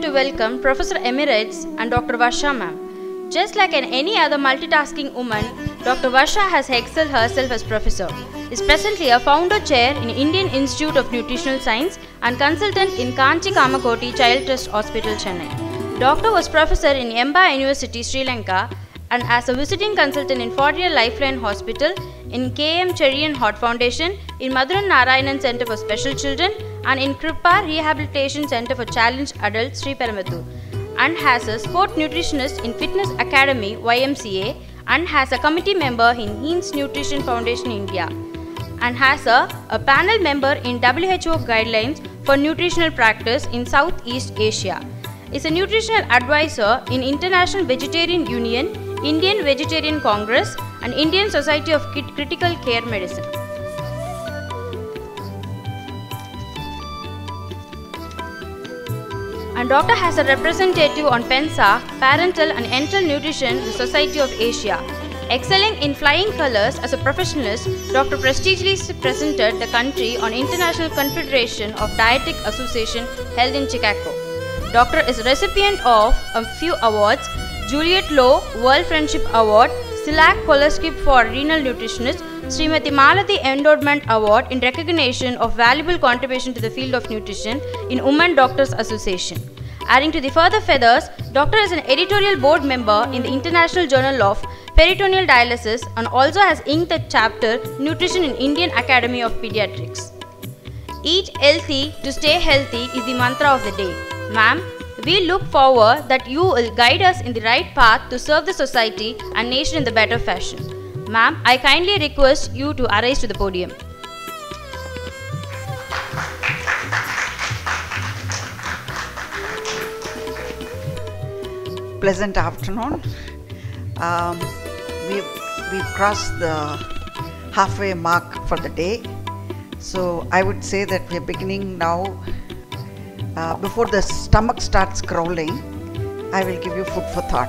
to welcome Professor Emeritus and Dr. Varsha ma'am. Just like any other multitasking woman, Dr. Varsha has excelled herself as professor. Is presently a founder chair in Indian Institute of Nutritional Science and consultant in Kanchi Kamakoti Child Trust Hospital, Chennai. Doctor was professor in Emba University, Sri Lanka, and as a visiting consultant in 4-year Lifeline Hospital, in KM Cherian Heart Foundation, in Maduran Narayanan Center for Special Children, and in Kripa Rehabilitation Center for Challenged Adults, Sri Perambatoor, and has a sport nutritionist in Fitness Academy, YMCA, and has a committee member in Heinz Nutrition Foundation India, and has a panel member in WHO Guidelines for Nutritional Practice in Southeast Asia. Is a nutritional advisor in International Vegetarian Union, Indian Vegetarian Congress, and Indian Society of Critical Care Medicine. And doctor has a representative on PENSA, Parental and Enteral Nutrition, the Society of Asia. Excelling in flying colors as a professionalist, Dr. prestigiously represented the country on International Confederation of Dietetic Association held in Chicago. Doctor is recipient of a few awards: Juliet Low World Friendship Award, SILAC Scholarship for Renal Nutritionist, Srimati Malati Endowment Award in recognition of valuable contribution to the field of nutrition in Women Doctors Association. Adding to the further feathers, Doctor is an editorial board member in the International Journal of Peritoneal Dialysis and also has inked the chapter Nutrition in Indian Academy of Pediatrics. Eat healthy to stay healthy is the mantra of the day. Ma'am, we look forward that you will guide us in the right path to serve the society and nation in the better fashion. Ma'am, I kindly request you to arise to the podium. Pleasant afternoon. We've crossed the halfway mark for the day. So I would say that we're beginning now. Before the stomach starts growling, I will give you food for thought.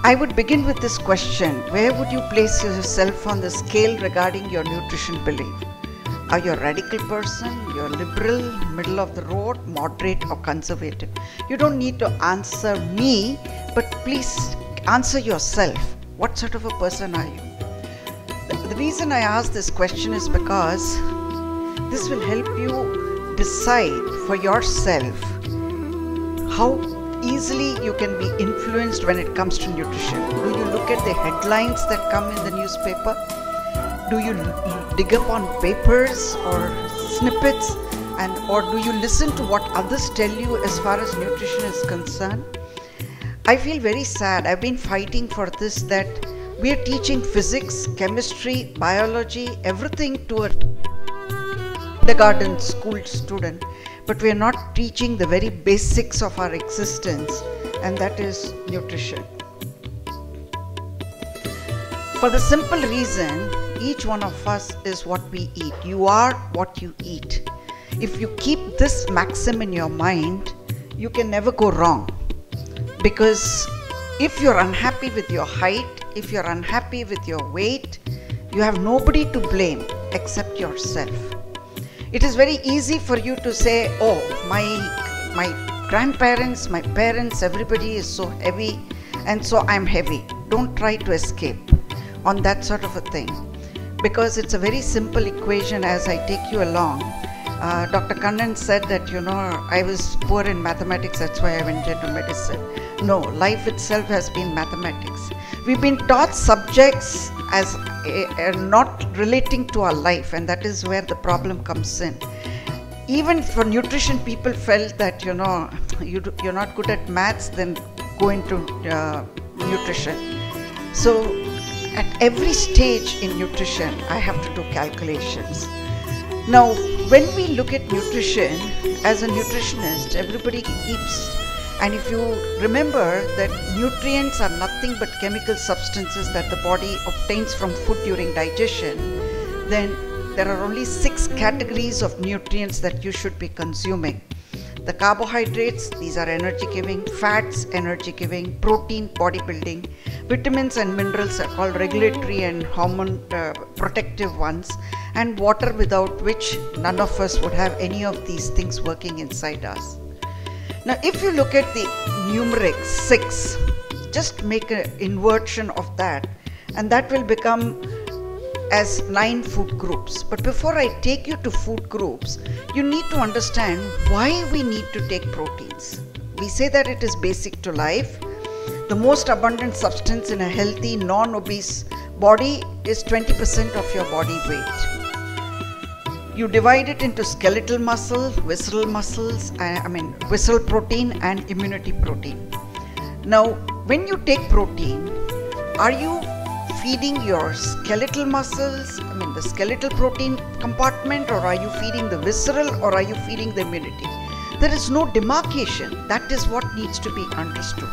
I would begin with this question: where would you place yourself on the scale regarding your nutrition belief? Are you a radical person? You're liberal, middle of the road, moderate or conservative? You don't need to answer me, but please answer yourself. What sort of a person are you? The reason I ask this question is because this will help you decide for yourself how easily you can be influenced when it comes to nutrition. Do you look at the headlines that come in the newspaper? Do you dig up on papers or snippets, or do you listen to what others tell you as far as nutrition is concerned? I feel very sad. I've been fighting for this, that we are teaching physics, chemistry, biology, everything to a kindergarten school student, but we are not teaching the very basics of our existence, and that is nutrition. For the simple reason, each one of us is what we eat. You are what you eat. If you keep this maxim in your mind, you can never go wrong. Because if you're unhappy with your height, if you're unhappy with your weight, you have nobody to blame except yourself. It is very easy for you to say, oh, my grandparents, my parents, everybody is so heavy, and so I'm heavy. Don't try to escape on that sort of a thing, because it's a very simple equation as I take you along. Dr. Kannan said that, I was poor in mathematics, that's why I went into medicine. No, life itself has been mathematics. We've been taught subjects as not relating to our life, and that is where the problem comes in. Even for nutrition, people felt that, you're not good at maths, then go into nutrition. So at every stage in nutrition, I have to do calculations. Now, when we look at nutrition, as a nutritionist, everybody eats. And if you remember that nutrients are nothing but chemical substances that the body obtains from food during digestion, then there are only 6 categories of nutrients that you should be consuming. The carbohydrates, these are energy giving, fats, energy giving, protein, bodybuilding, vitamins and minerals are called regulatory and hormone protective ones, and water, without which none of us would have any of these things working inside us. Now, if you look at the numeric 6, just make an inversion of that, and that will become as 9 food groups. But before I take you to food groups, you need to understand why we need to take proteins. We say that it is basic to life. The most abundant substance in a healthy, non-obese body is 20% of your body weight. You divide it into skeletal muscle, visceral muscles, visceral protein and immunity protein. Now, when you take protein, are you feeding your skeletal muscles, the skeletal protein compartment, or are you feeding the visceral, or are you feeding the immunity? There is no demarcation. That is what needs to be understood.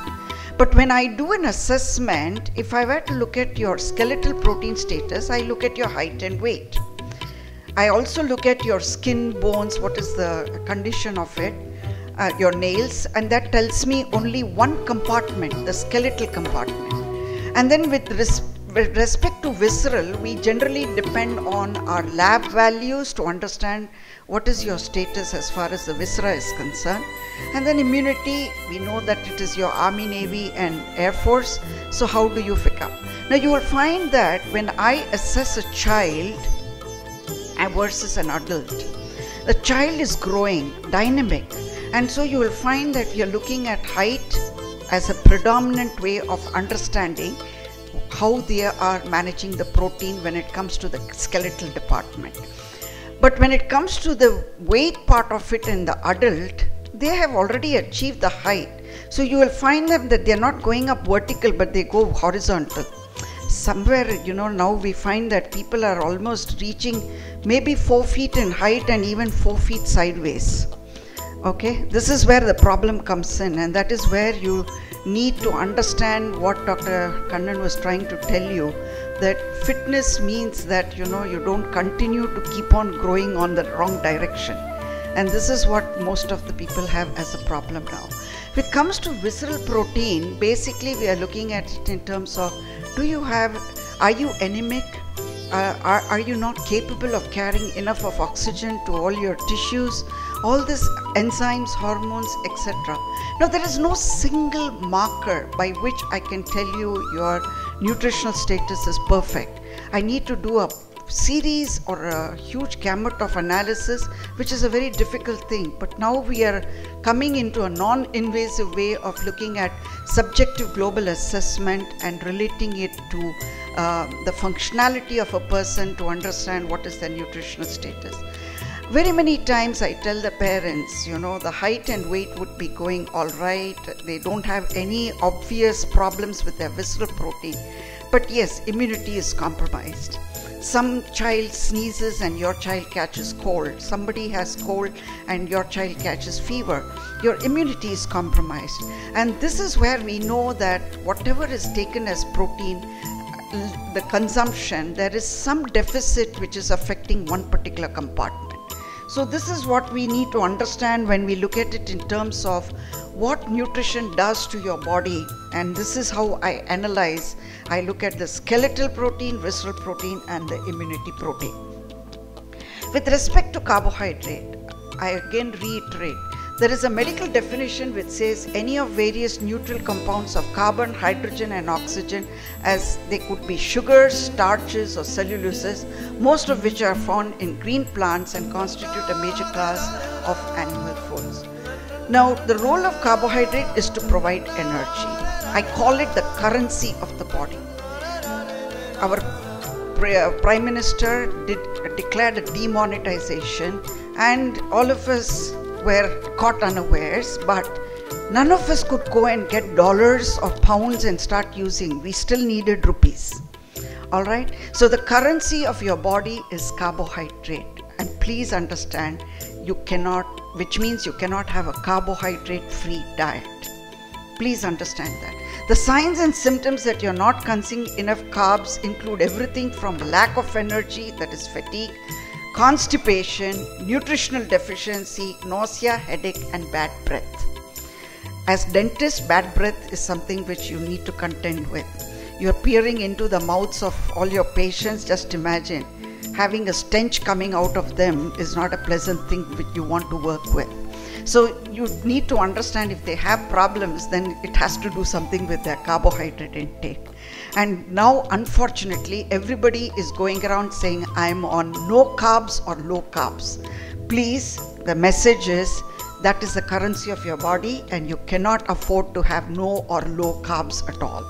But when I do an assessment, if I were to look at your skeletal protein status, I look at your height and weight. I also look at your skin, bones, what is the condition of it, your nails, and that tells me only one compartment, the skeletal compartment. And then with respect to visceral, we generally depend on our lab values to understand what is your status as far as the viscera is concerned. And then immunity, we know that it is your Army, Navy and Air Force. So how do you pick up? Now you will find that when I assess a child versus an adult, the child is growing, dynamic. And so you will find that you're looking at height as a predominant way of understanding how they are managing the protein when it comes to the skeletal department. But when it comes to the weight part of it in the adult, they have already achieved the height. So you will find them that they're not going up vertical, but they go horizontal. Somewhere, now we find that people are almost reaching maybe 4 feet in height and even 4 feet sideways. Okay, this is where the problem comes in, and that is where you need to understand what Dr. Kannan was trying to tell you, that fitness means that you don't continue to keep on growing on the wrong direction, and this is what most of the people have as a problem now. If it comes to visceral protein, basically we are looking at it in terms of, are you anemic? Are you not capable of carrying enough of oxygen to all your tissues? All these enzymes, hormones, etc. Now there is no single marker by which I can tell you your nutritional status is perfect. I need to do a series or a huge gamut of analysis, which is a very difficult thing. But now we are coming into a non-invasive way of looking at subjective global assessment and relating it to the functionality of a person to understand what is their nutritional status. Very many times I tell the parents, the height and weight would be going all right. They don't have any obvious problems with their visceral protein. But yes, immunity is compromised. Some child sneezes and your child catches cold. Somebody has cold and your child catches fever. Your immunity is compromised. And this is where we know that whatever is taken as protein, the consumption, there is some deficit which is affecting one particular compartment. So this is what we need to understand when we look at it in terms of what nutrition does to your body, and this is how I analyze. I look at the skeletal protein, visceral protein and the immunity protein. With respect to carbohydrate, I again reiterate, there is a medical definition which says any of various neutral compounds of carbon, hydrogen and oxygen, as they could be sugars, starches or celluloses, most of which are found in green plants and constitute a major class of animal foods. Now, the role of carbohydrate is to provide energy. I call it the currency of the body. Our Prime Minister declared a demonetization, and all of us were caught unawares, but none of us could go and get dollars or pounds and start using. We still needed rupees. All right. So the currency of your body is carbohydrate, and please understand, you cannot, which means you cannot have a carbohydrate-free diet. Please understand that. The signs and symptoms that you're not consuming enough carbs include everything from lack of energy, that is fatigue, constipation, nutritional deficiency, nausea, headache, and bad breath. As dentists, bad breath is something which you need to contend with. You're peering into the mouths of all your patients. Just imagine having a stench coming out of them is not a pleasant thing which you want to work with. So you need to understand if they have problems, then it has to do something with their carbohydrate intake. And now, unfortunately, everybody is going around saying, I'm on no carbs or low carbs. Please, the message is, that is the currency of your body, and you cannot afford to have no or low carbs at all.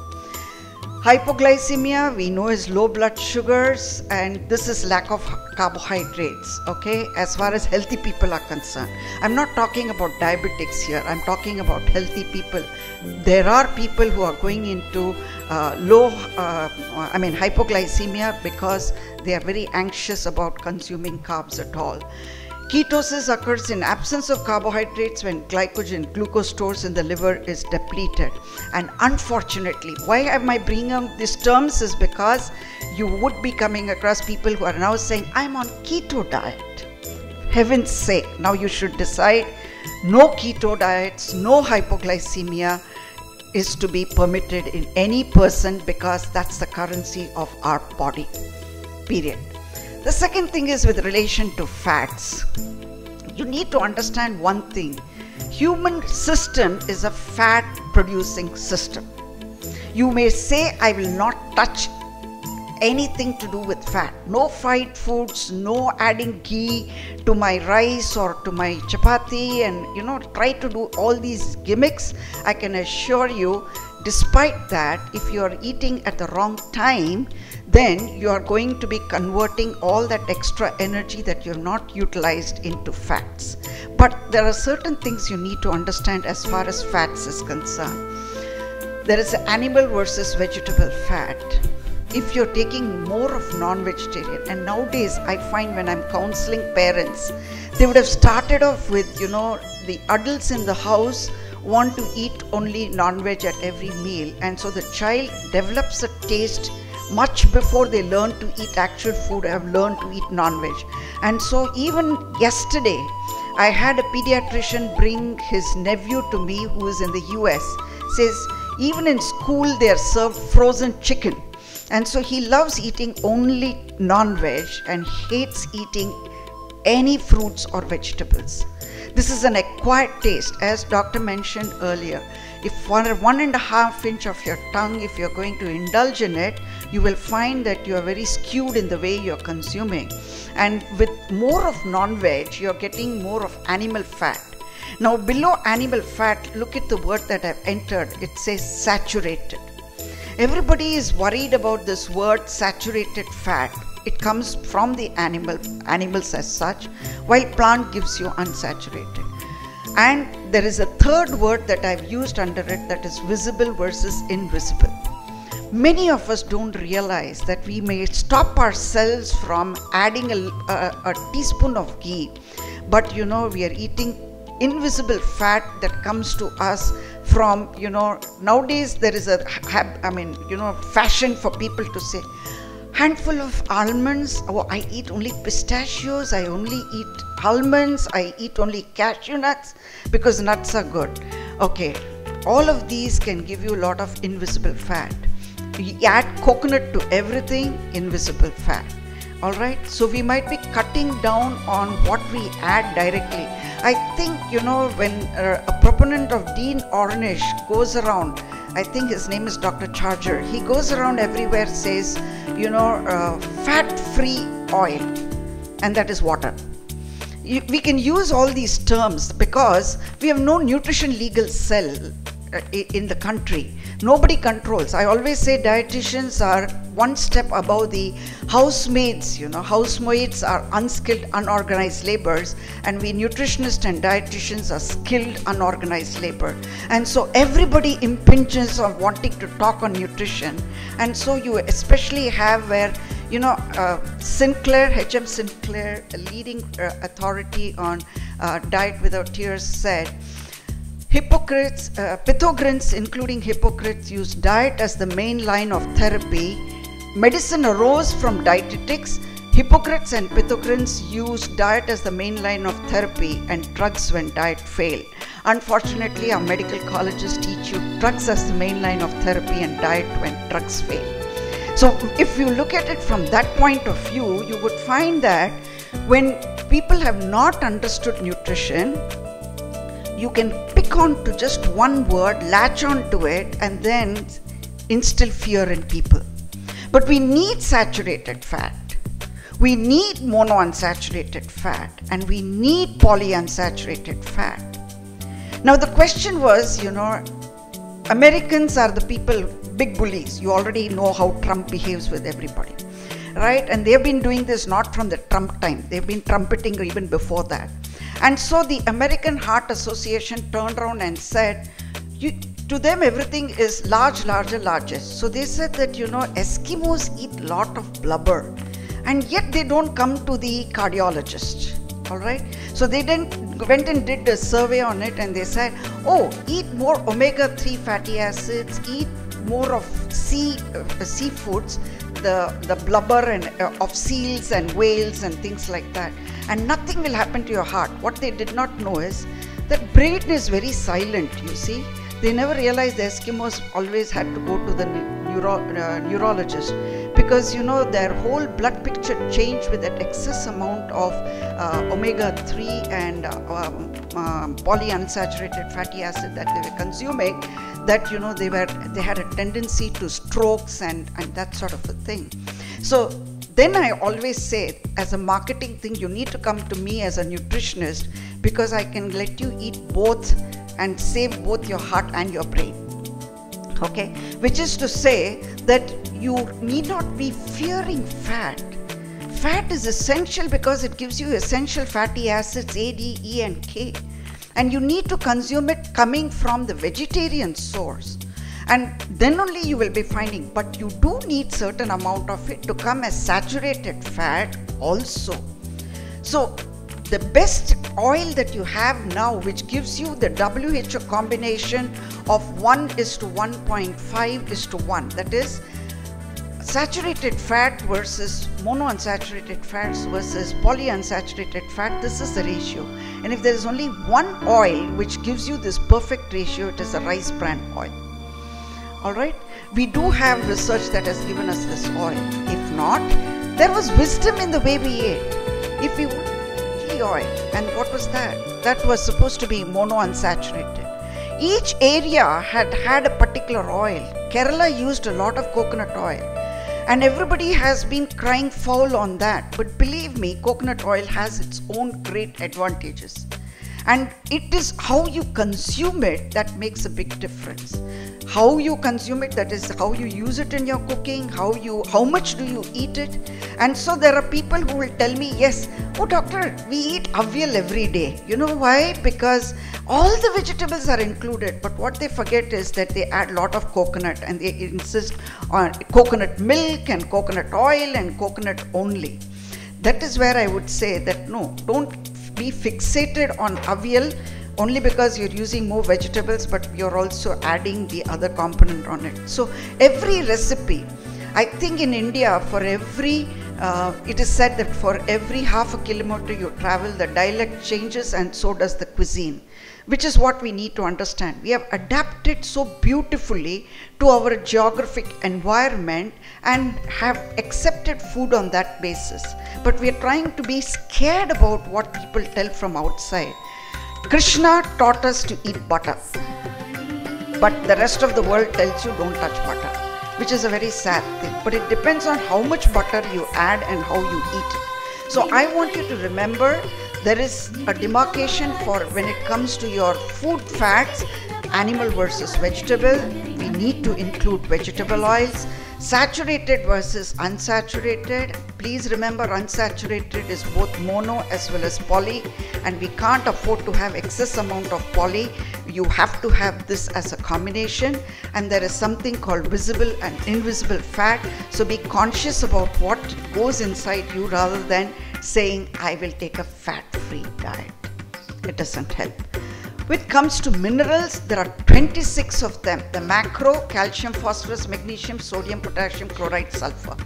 Hypoglycemia, we know, is low blood sugars, and this is lack of carbohydrates, okay, as far as healthy people are concerned. I'm not talking about diabetics here, I'm talking about healthy people. There are people who are going into hypoglycemia because they are very anxious about consuming carbs at all. Ketosis occurs in absence of carbohydrates when glucose stores in the liver is depleted. And unfortunately, why am I bringing up these terms is because you would be coming across people who are now saying, I'm on keto diet. Heaven's sake, now you should decide no keto diets, no hypoglycemia is to be permitted in any person, because that's the currency of our body, period. The second thing is with relation to fats. You need to understand one thing. Human system is a fat producing system. You may say, I will not touch anything to do with fat. No fried foods, no adding ghee to my rice or to my chapati, and try to do all these gimmicks. I can assure you, despite that, if you are eating at the wrong time, then you are going to be converting all that extra energy that you have not utilized into fats. But there are certain things you need to understand as far as fats is concerned. There is animal versus vegetable fat. If you're taking more of non-vegetarian, and nowadays I find when I'm counseling parents, they would have started off with, the adults in the house want to eat only non-veg at every meal, and so the child develops a taste much before they learn to eat actual food, have learned to eat non-veg. And so even yesterday, I had a pediatrician bring his nephew to me who is in the US. Says even in school they are served frozen chicken. And so he loves eating only non-veg and hates eating any fruits or vegetables. This is an acquired taste, as doctor mentioned earlier. If 1.5 inch of your tongue, if you're going to indulge in it, you will find that you are very skewed in the way you're consuming. And with more of non-veg, you're getting more of animal fat. Now below animal fat, look at the word that I've entered. It says saturated. Everybody is worried about this word saturated fat. It comes from the animals as such, while plant gives you unsaturated. And there is a third word that I've used under it, that is visible versus invisible. Many of us don't realize that we may stop ourselves from adding a teaspoon of ghee, but we are eating invisible fat that comes to us from, nowadays there is a fashion for people to say, handful of almonds, oh, I eat only pistachios, I only eat almonds, I eat only cashew nuts because nuts are good. Okay, all of these can give you a lot of invisible fat. You add coconut to everything, invisible fat. Alright, so we might be cutting down on what we add directly. I think, when a proponent of Dean Ornish goes around, I think his name is Dr. Charger, he goes around everywhere, says, fat-free oil, and that is water. We can use all these terms because we have no nutrition legal cell in the country. Nobody controls. I always say dietitians are one step above the housemaids. Housemaids are unskilled, unorganized laborers, and we nutritionists and dietitians are skilled, unorganized labor. And so everybody impinges on wanting to talk on nutrition. And so you especially have where, Sinclair, H.M. Sinclair, a leading authority on diet without tears, said, Hypocrites, Pythagoreans, including hypocrites, used diet as the main line of therapy. Medicine arose from dietetics. Hippocrates and Pythagoreans used diet as the main line of therapy and drugs when diet failed. Unfortunately, our medical colleges teach you drugs as the main line of therapy and diet when drugs fail. So if you look at it from that point of view, you would find that when people have not understood nutrition, you can pick on to just one word, latch on to it, and then instill fear in people. But we need saturated fat. We need monounsaturated fat, and we need polyunsaturated fat. Now the question was, Americans are the people, big bullies. You already know how Trump behaves with everybody, right? And they've been doing this not from the Trump time. They've been trumpeting even before that. And so the American Heart Association turned around and said, to them everything is large, larger, largest. So they said that, Eskimos eat a lot of blubber, and yet they don't come to the cardiologist. All right. So they went and did a survey on it, and they said, oh, eat more omega-3 fatty acids, eat more of seafoods, the blubber and of seals and whales and things like that, and nothing will happen to your heart. What they did not know is that brain is very silent, you see. They never realized the Eskimos always had to go to the neurologist, because their whole blood picture changed with that excess amount of omega-3 and polyunsaturated fatty acid that they were consuming, that they had a tendency to strokes and that sort of a thing. So then I always say, as a marketing thing, you need to come to me as a nutritionist, because I can let you eat both and save both your heart and your brain. Okay, which is to say that you need not be fearing fat. Fat is essential because it gives you essential fatty acids A, D, E and K, and you need to consume it coming from the vegetarian source, and then only you will be finding. But you do need certain amount of it to come as saturated fat also. So the best oil that you have now, which gives you the WHO combination of 1:1.5:1, that is saturated fat versus monounsaturated fats versus polyunsaturated fat, this is the ratio. And if there is only one oil which gives you this perfect ratio, it is a rice bran oil. Alright, we do have research that has given us this oil. If not, there was wisdom in the way we ate. If we would oil, and what was that? That was supposed to be monounsaturated. Each area had a particular oil. Kerala used a lot of coconut oil, and everybody has been crying foul on that. But believe me, coconut oil has its own great advantages, and it is how you consume it that makes a big difference. How you consume it, that is how you use it in your cooking, how much do you eat it. And so there are people who will tell me, yes, oh doctor, we eat avial every day. You know why? Because all the vegetables are included, but what they forget is that they add a lot of coconut, and they insist on coconut milk and coconut oil and coconut only. That is where I would say that no, don't be fixated on avial only because you're using more vegetables, but you're also adding the other component on it. So every recipe, I think in India, for every it is said that for every half a kilometer you travel, the dialect changes, and so does the cuisine, which is what we need to understand. We have adapted so beautifully to our geographic environment and have accepted food on that basis. But we are trying to be scared about what people tell from outside. Krishna taught us to eat butter, but the rest of the world tells you don't touch butter, which is a very sad thing. But it depends on how much butter you add and how you eat it. So I want you to remember, there is a demarcation for when it comes to your food fats, animal versus vegetable. We need to include vegetable oils. Saturated versus unsaturated. Please remember, unsaturated is both mono as well as poly, and we can't afford to have excess amount of poly. You have to have this as a combination, and there is something called visible and invisible fat. So be conscious about what goes inside you rather than saying, I will take a fat-free diet. It doesn't help. When it comes to minerals, there are 26 of them. The macro: calcium, phosphorus, magnesium, sodium, potassium, chloride, sulfur.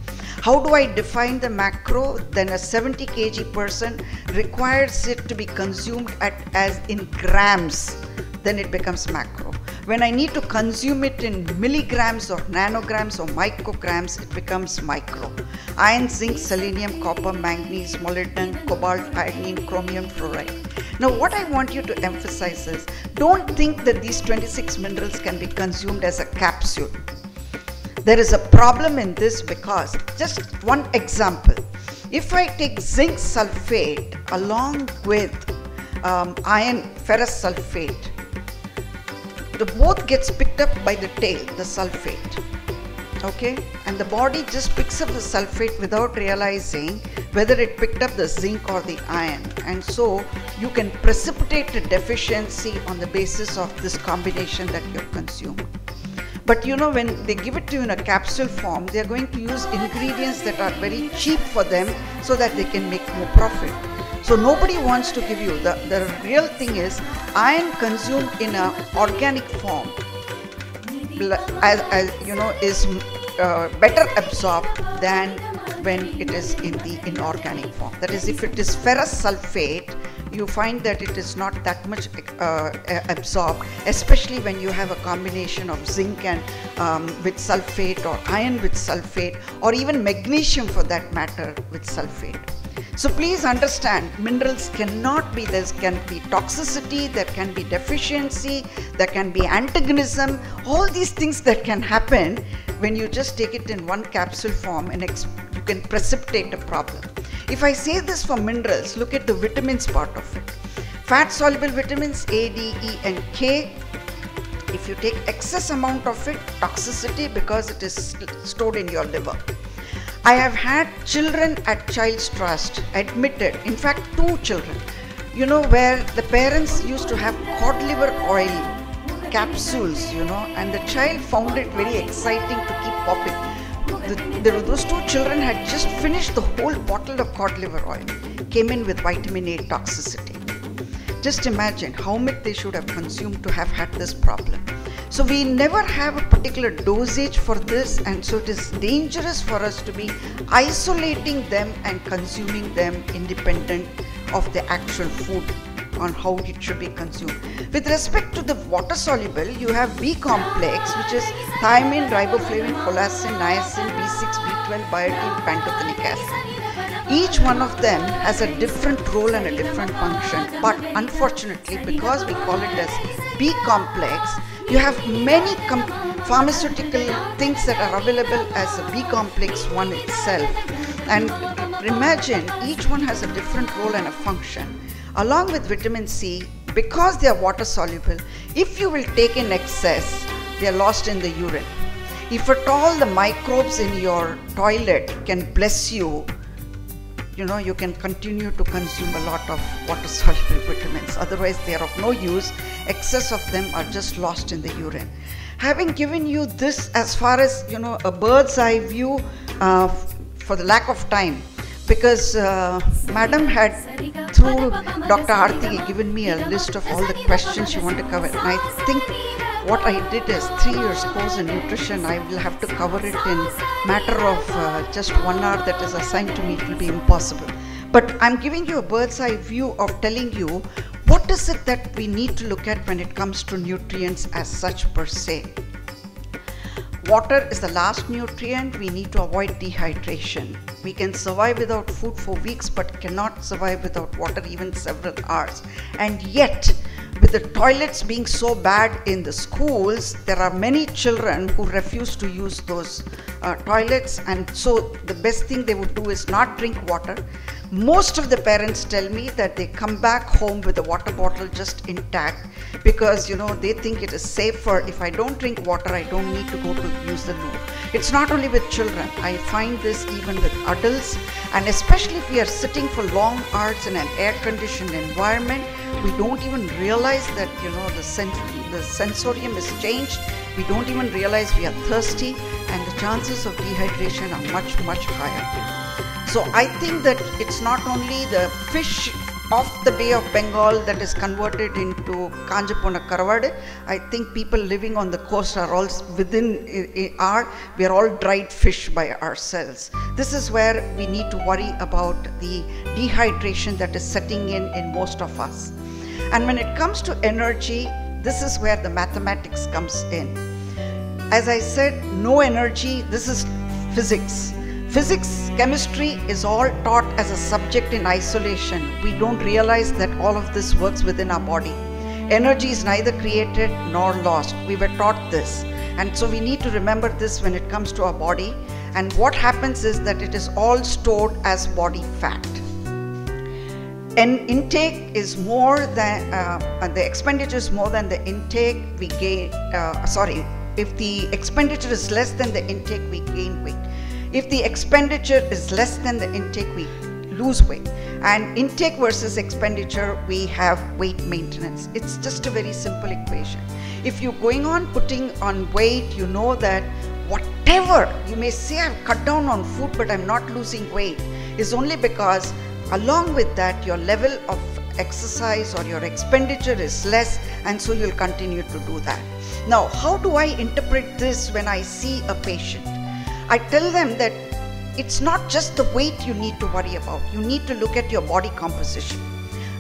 How do I define the macro? Then a 70 kg person requires it to be consumed as in grams. Then it becomes macro. When I need to consume it in milligrams or nanograms or micrograms, it becomes micro. Iron, zinc, selenium, copper, manganese, molybdenum, cobalt, iodine, chromium, fluoride. Now what I want you to emphasize is, don't think that these 26 minerals can be consumed as a capsule. There is a problem in this because, just one example, if I take zinc sulfate along with iron ferrous sulfate, the both gets picked up by the tail, the sulfate, okay, and the body just picks up the sulfate without realizing whether it picked up the zinc or the iron, and so you can precipitate a deficiency on the basis of this combination that you have consumed. But you know, when they give it to you in a capsule form, they are going to use ingredients that are very cheap for them so that they can make more profit. So nobody wants to give you, the real thing is, iron consumed in an organic form, as you know, is better absorbed than when it is in the inorganic form. That is, if it is ferrous sulfate, you find that it is not that much absorbed, especially when you have a combination of zinc and with sulfate, or iron with sulfate, or even magnesium for that matter with sulfate. So please understand, minerals cannot be, there can be toxicity, there can be deficiency, there can be antagonism, all these things that can happen when you just take it in one capsule form, and you can precipitate a problem. If I say this for minerals, look at the vitamins part of it. Fat soluble vitamins A, D, E and K. If you take excess amount of it, toxicity because it is stored in your liver. I have had children at Child's Trust admitted, in fact 2 children, you know, where the parents used to have cod liver oil capsules, you know, and the child found it very exciting to keep popping. Those 2 children had just finished the whole bottle of cod liver oil, came in with vitamin A toxicity. Just imagine how much they should have consumed to have had this problem. So we never have a particular dosage for this, and so it is dangerous for us to be isolating them and consuming them independent of the actual food on how it should be consumed. With respect to the water soluble, you have B complex, which is thiamine, riboflavin, collagen, niacin, B6, B12, biotin, pantothenic acid. Each one of them has a different role and a different function, but unfortunately, because we call it as B complex, you have many pharmaceutical things that are available as a B complex one itself. And imagine, each one has a different role and a function. Along with vitamin C, because they are water soluble, if you will take in excess, they are lost in the urine. If at all the microbes in your toilet can bless you, you know, you can continue to consume a lot of water soluble vitamins. Otherwise they are of no use. Excess of them are just lost in the urine. Having given you this as far as, you know, a bird's eye view for the lack of time, because Madam had, through Dr. Aarti, given me a list of all the questions she wanted to cover. And I think what I did is 3 years course in nutrition. I will have to cover it in matter of just 1 hour that is assigned to me. It will be impossible. But I'm giving you a bird's eye view of telling you what is it that we need to look at when it comes to nutrients as such per se. Water is the last nutrient. We need to avoid dehydration. We can survive without food for weeks, but cannot survive without water even several hours. And yet, with the toilets being so bad in the schools, there are many children who refuse to use those toilets, and so the best thing they would do is not drink water. Most of the parents tell me that they come back home with the water bottle just intact because, you know, they think it is safer. If I don't drink water, I don't need to go to use the loo. It's not only with children. I find this even with adults, and especially if we are sitting for long hours in an air-conditioned environment, we don't even realize that, you know, the sensorium is changed. We don't even realize we are thirsty, and the chances of dehydration are much, much higher. So I think that it's not only the fish off the Bay of Bengal that is converted into Kanjapona Karavadu. I think people living on the coast are all we are all dried fish by ourselves. This is where we need to worry about the dehydration that is setting in most of us. And when it comes to energy, this is where the mathematics comes in. As I said, no energy, this is physics. Physics, chemistry is all taught as a subject in isolation. We don't realize that all of this works within our body. Energy is neither created nor lost. We were taught this. And so we need to remember this when it comes to our body. And what happens is that it is all stored as body fat. And intake is more than, the expenditure is more than the intake we gain, if the expenditure is less than the intake, we gain weight. If the expenditure is less than the intake, we lose weight. And intake versus expenditure, we have weight maintenance. It's just a very simple equation. If you're going on putting on weight, you know that whatever, you may say I've cut down on food but I'm not losing weight, is only because along with that your level of exercise or your expenditure is less, and so you'll continue to do that. Now, how do I interpret this when I see a patient? I tell them that it's not just the weight you need to worry about. You need to look at your body composition.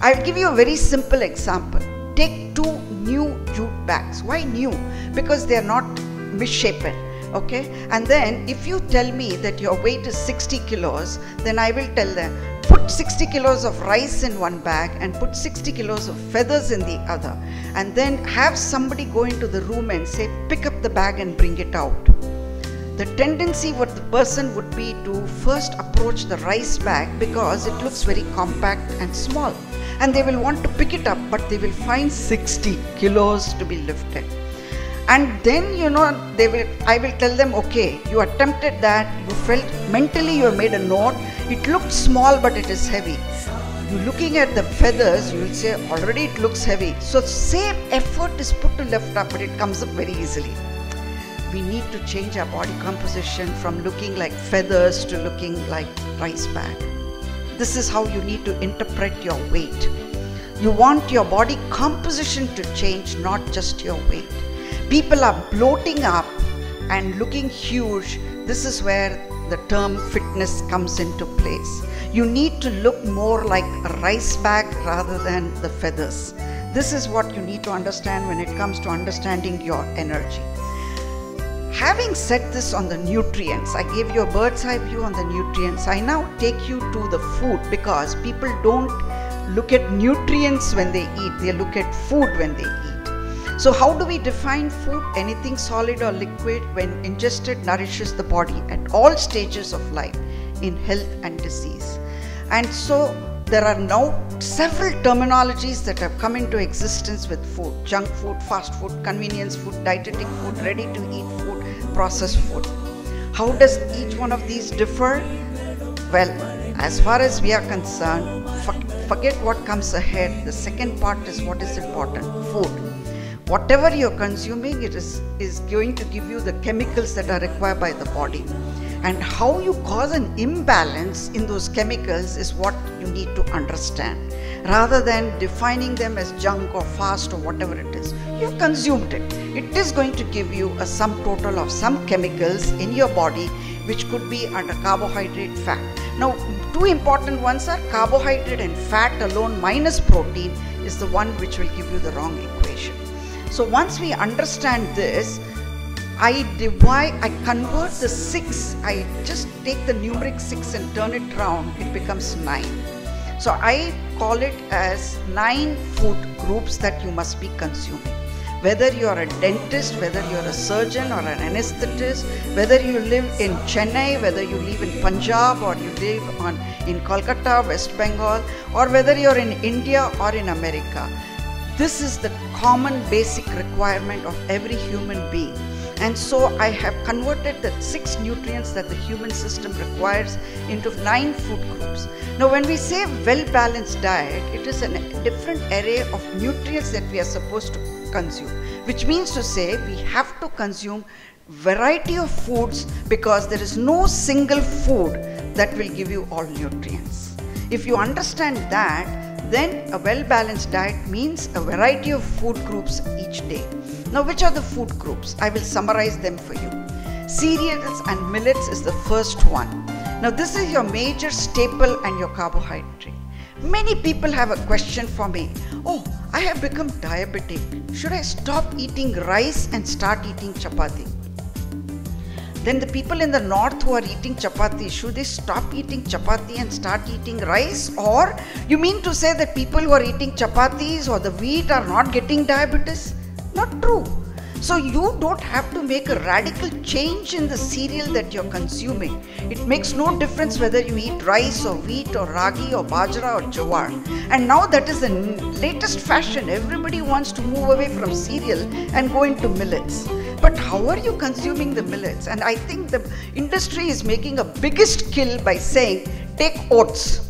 I'll give you a very simple example. Take 2 new jute bags. Why new? Because they are not misshapen. Okay? And then if you tell me that your weight is 60 kilos, then I will tell them, put 60 kilos of rice in one bag and put 60 kilos of feathers in the other. And then have somebody go into the room and say, pick up the bag and bring it out. The tendency what the person would be to first approach the rice bag because it looks very compact and small. And they will want to pick it up, but they will find 60 kilos to be lifted. And then, you know, I will tell them, okay, you attempted that, you felt mentally you have made a note, it looked small but it is heavy. You looking at the feathers, you will say already it looks heavy. So same effort is put to lift up, but it comes up very easily. We need to change our body composition from looking like feathers to looking like rice bag. This is how you need to interpret your weight. You want your body composition to change, not just your weight. People are bloating up and looking huge. This is where the term fitness comes into place. You need to look more like a rice bag rather than the feathers. This is what you need to understand when it comes to understanding your energy. Having said this on the nutrients, I gave you a bird's eye view on the nutrients. I now take you to the food because people don't look at nutrients when they eat, they look at food when they eat. So how do we define food? Anything solid or liquid when ingested nourishes the body at all stages of life in health and disease. And so there are now several terminologies that have come into existence with food. Junk food, fast food, convenience food, dietetic food, ready to eat food, processed food. How does each one of these differ? Well, as far as we are concerned, forget what comes ahead. The second part is what is important, food. Whatever you're consuming, it is going to give you the chemicals that are required by the body. And how you cause an imbalance in those chemicals is what you need to understand. Rather than defining them as junk or fast or whatever it is, you've consumed it. It is going to give you a sum total of some chemicals in your body which could be under carbohydrate, fat. Now, 2 important ones are carbohydrate and fat alone minus protein is the one which will give you the wrong equation. So once we understand this, I convert the 6, I just take the numeric 6 and turn it round, it becomes 9. So I call it as 9 food groups that you must be consuming. Whether you are a dentist, whether you are a surgeon or an anesthetist, whether you live in Chennai, whether you live in Punjab or you live in Kolkata, West Bengal, or whether you are in India or in America. This is the common basic requirement of every human being. And so I have converted the 6 nutrients that the human system requires into 9 food groups. Now when we say well-balanced diet, it is a different array of nutrients that we are supposed to consume, which means to say we have to consume variety of foods because there is no single food that will give you all nutrients. If you understand that, then a well-balanced diet means a variety of food groups each day. Now, which are the food groups? I will summarize them for you. Cereals and millets is the first one. Now, this is your major staple and your carbohydrate. Many people have a question for me. Oh, I have become diabetic. Should I stop eating rice and start eating chapati? Then the people in the north who are eating chapati, should they stop eating chapati and start eating rice? Or you mean to say that people who are eating chapatis or the wheat are not getting diabetes? Not true. So you don't have to make a radical change in the cereal that you're consuming. It makes no difference whether you eat rice or wheat or ragi or bajra or jawar. And now that is the latest fashion. Everybody wants to move away from cereal and go into millets. But how are you consuming the millets? And I think the industry is making a biggest kill by saying, take oats.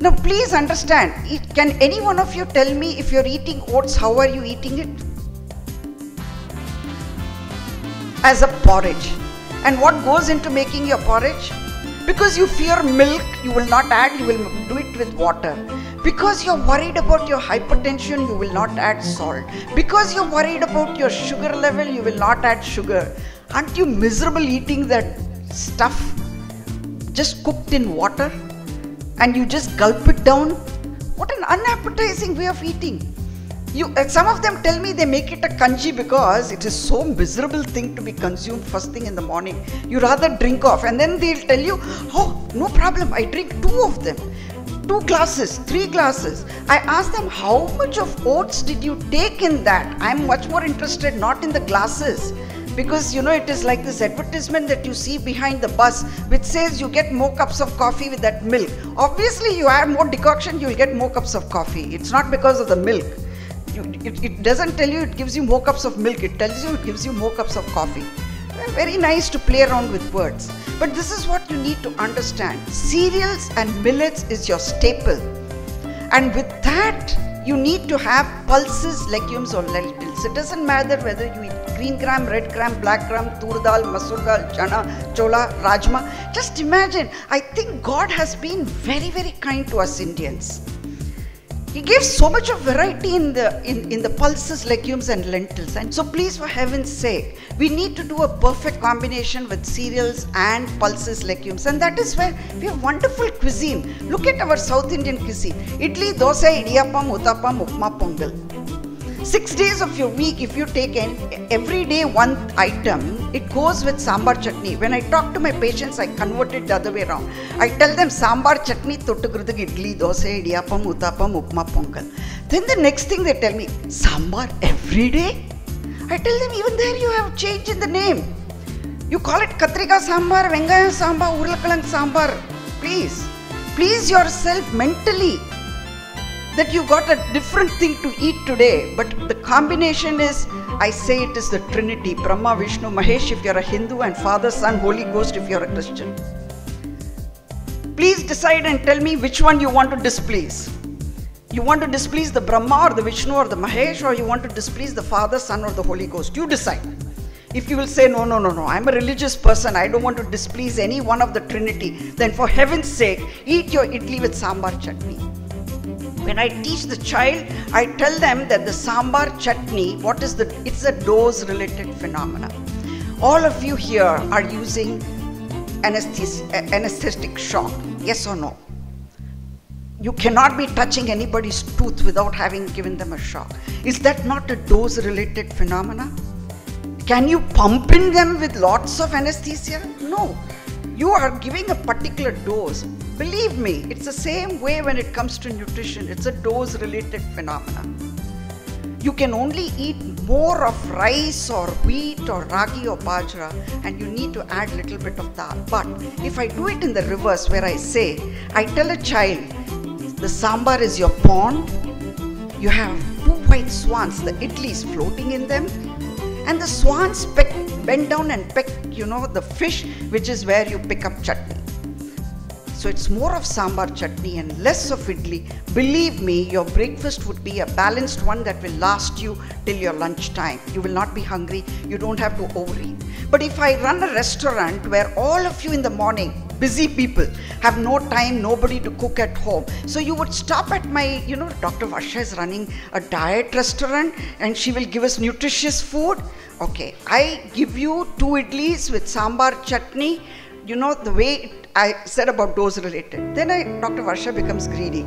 Now please understand, can any one of you tell me if you're eating oats, how are you eating it? As a porridge. And what goes into making your porridge? Because you fear milk, you will not add, you will do it with water. Because you're worried about your hypertension, you will not add salt. Because you're worried about your sugar level, you will not add sugar. Aren't you miserable eating that stuff just cooked in water and you just gulp it down? What an unappetizing way of eating. Some of them tell me they make it a kanji because it is so miserable thing to be consumed first thing in the morning. You rather drink off, and then they'll tell you, oh, no problem, I drink 2 of them. 2 glasses, 3 glasses. I ask them, how much of oats did you take in that? I'm much more interested not in the glasses. Because it is like this advertisement that you see behind the bus which says you get more cups of coffee with that milk. Obviously you add more decoction, you will get more cups of coffee. It's not because of the milk. It doesn't tell you it gives you more cups of milk, it tells you it gives you more cups of coffee. Very nice to play around with words. But this is what you need to understand. Cereals and millets is your staple. And with that, you need to have pulses, legumes or lentils. It doesn't matter whether you eat green gram, red gram, black gram, tur dal, masoor dal, chana, chola, rajma. Just imagine, I think God has been very, very kind to us Indians. He gave so much of variety in the pulses, legumes and lentils. And so please, for heaven's sake, we need to do a perfect combination with cereals and pulses, legumes. And that is where we have wonderful cuisine. Look at our South Indian cuisine. Idli, dosa, idiyappam, uttapam, upma, pongal. 6 days of your week, if you take every day one item, it goes with sambar chutney. When I talk to my patients, I convert it the other way around. I tell them sambar chutney, tottugurudhu idli, dosa, idiyappam, uttapam, upma, pongal. Then the next thing they tell me, sambar every day? I tell them, even there you have change in the name. You call it katrika sambar, vengaya sambar, urlakalang sambar. Please yourself mentally that you got a different thing to eat today, but the combination is, I say it is the Trinity, Brahma, Vishnu, Mahesh if you're a Hindu, and Father, Son, Holy Ghost if you're a Christian. Please decide and tell me which one you want to displease. You want to displease the Brahma or the Vishnu or the Mahesh, or you want to displease the Father, Son or the Holy Ghost. You decide. If you will say, no, I'm a religious person, I don't want to displease any one of the Trinity, then for heaven's sake, eat your idli with sambar chutney. When I teach the child, I tell them that the sambar chutney, it's a dose-related phenomena. All of you here are using anesthetic shock, yes or no? You cannot be touching anybody's tooth without having given them a shock. Is that not a dose-related phenomena? Can you pump in them with lots of anesthesia? No. You are giving a particular dose. Believe me, it's the same way when it comes to nutrition. It's a dose-related phenomena. You can only eat more of rice or wheat or ragi or bajra, and you need to add a little bit of dal. But if I do it in the reverse, where I tell a child, the sambar is your pond, you have 2 white swans, the idli is floating in them, and the swans bend down and peck, the fish, which is where you pick up chutney. So it's more of sambar chutney and less of idli. Believe me, your breakfast would be a balanced one that will last you till your lunch time. You will not be hungry. You don't have to overeat. But if I run a restaurant where all of you in the morning busy people, have no time, nobody to cook at home. So you would stop at my, Dr. Varsha is running a diet restaurant and she will give us nutritious food. Okay, I give you 2 idlis with sambar chutney, the way I said about dose related. Then Dr. Varsha becomes greedy.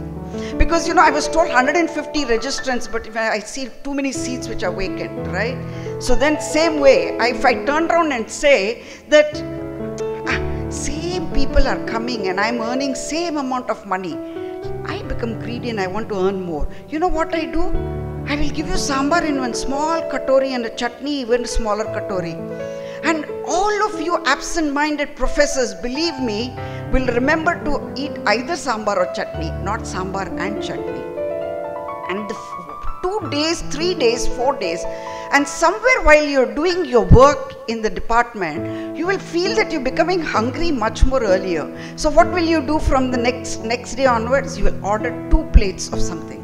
Because, I was told 150 registrants, but if I see too many seats which are vacant, right? So then same way, if I turn around and say that same people are coming and I'm earning same amount of money, I become greedy and I want to earn more. You know what I do? I will give you sambar in one small katori and a chutney even smaller katori. And all of you absent-minded professors, believe me, will remember to eat either sambar or chutney, not sambar and chutney. And 2 days, 3 days, 4 days, and somewhere while you're doing your work in the department, you will feel that you're becoming hungry much more earlier. So what will you do from the next day onwards? You will order 2 plates of something.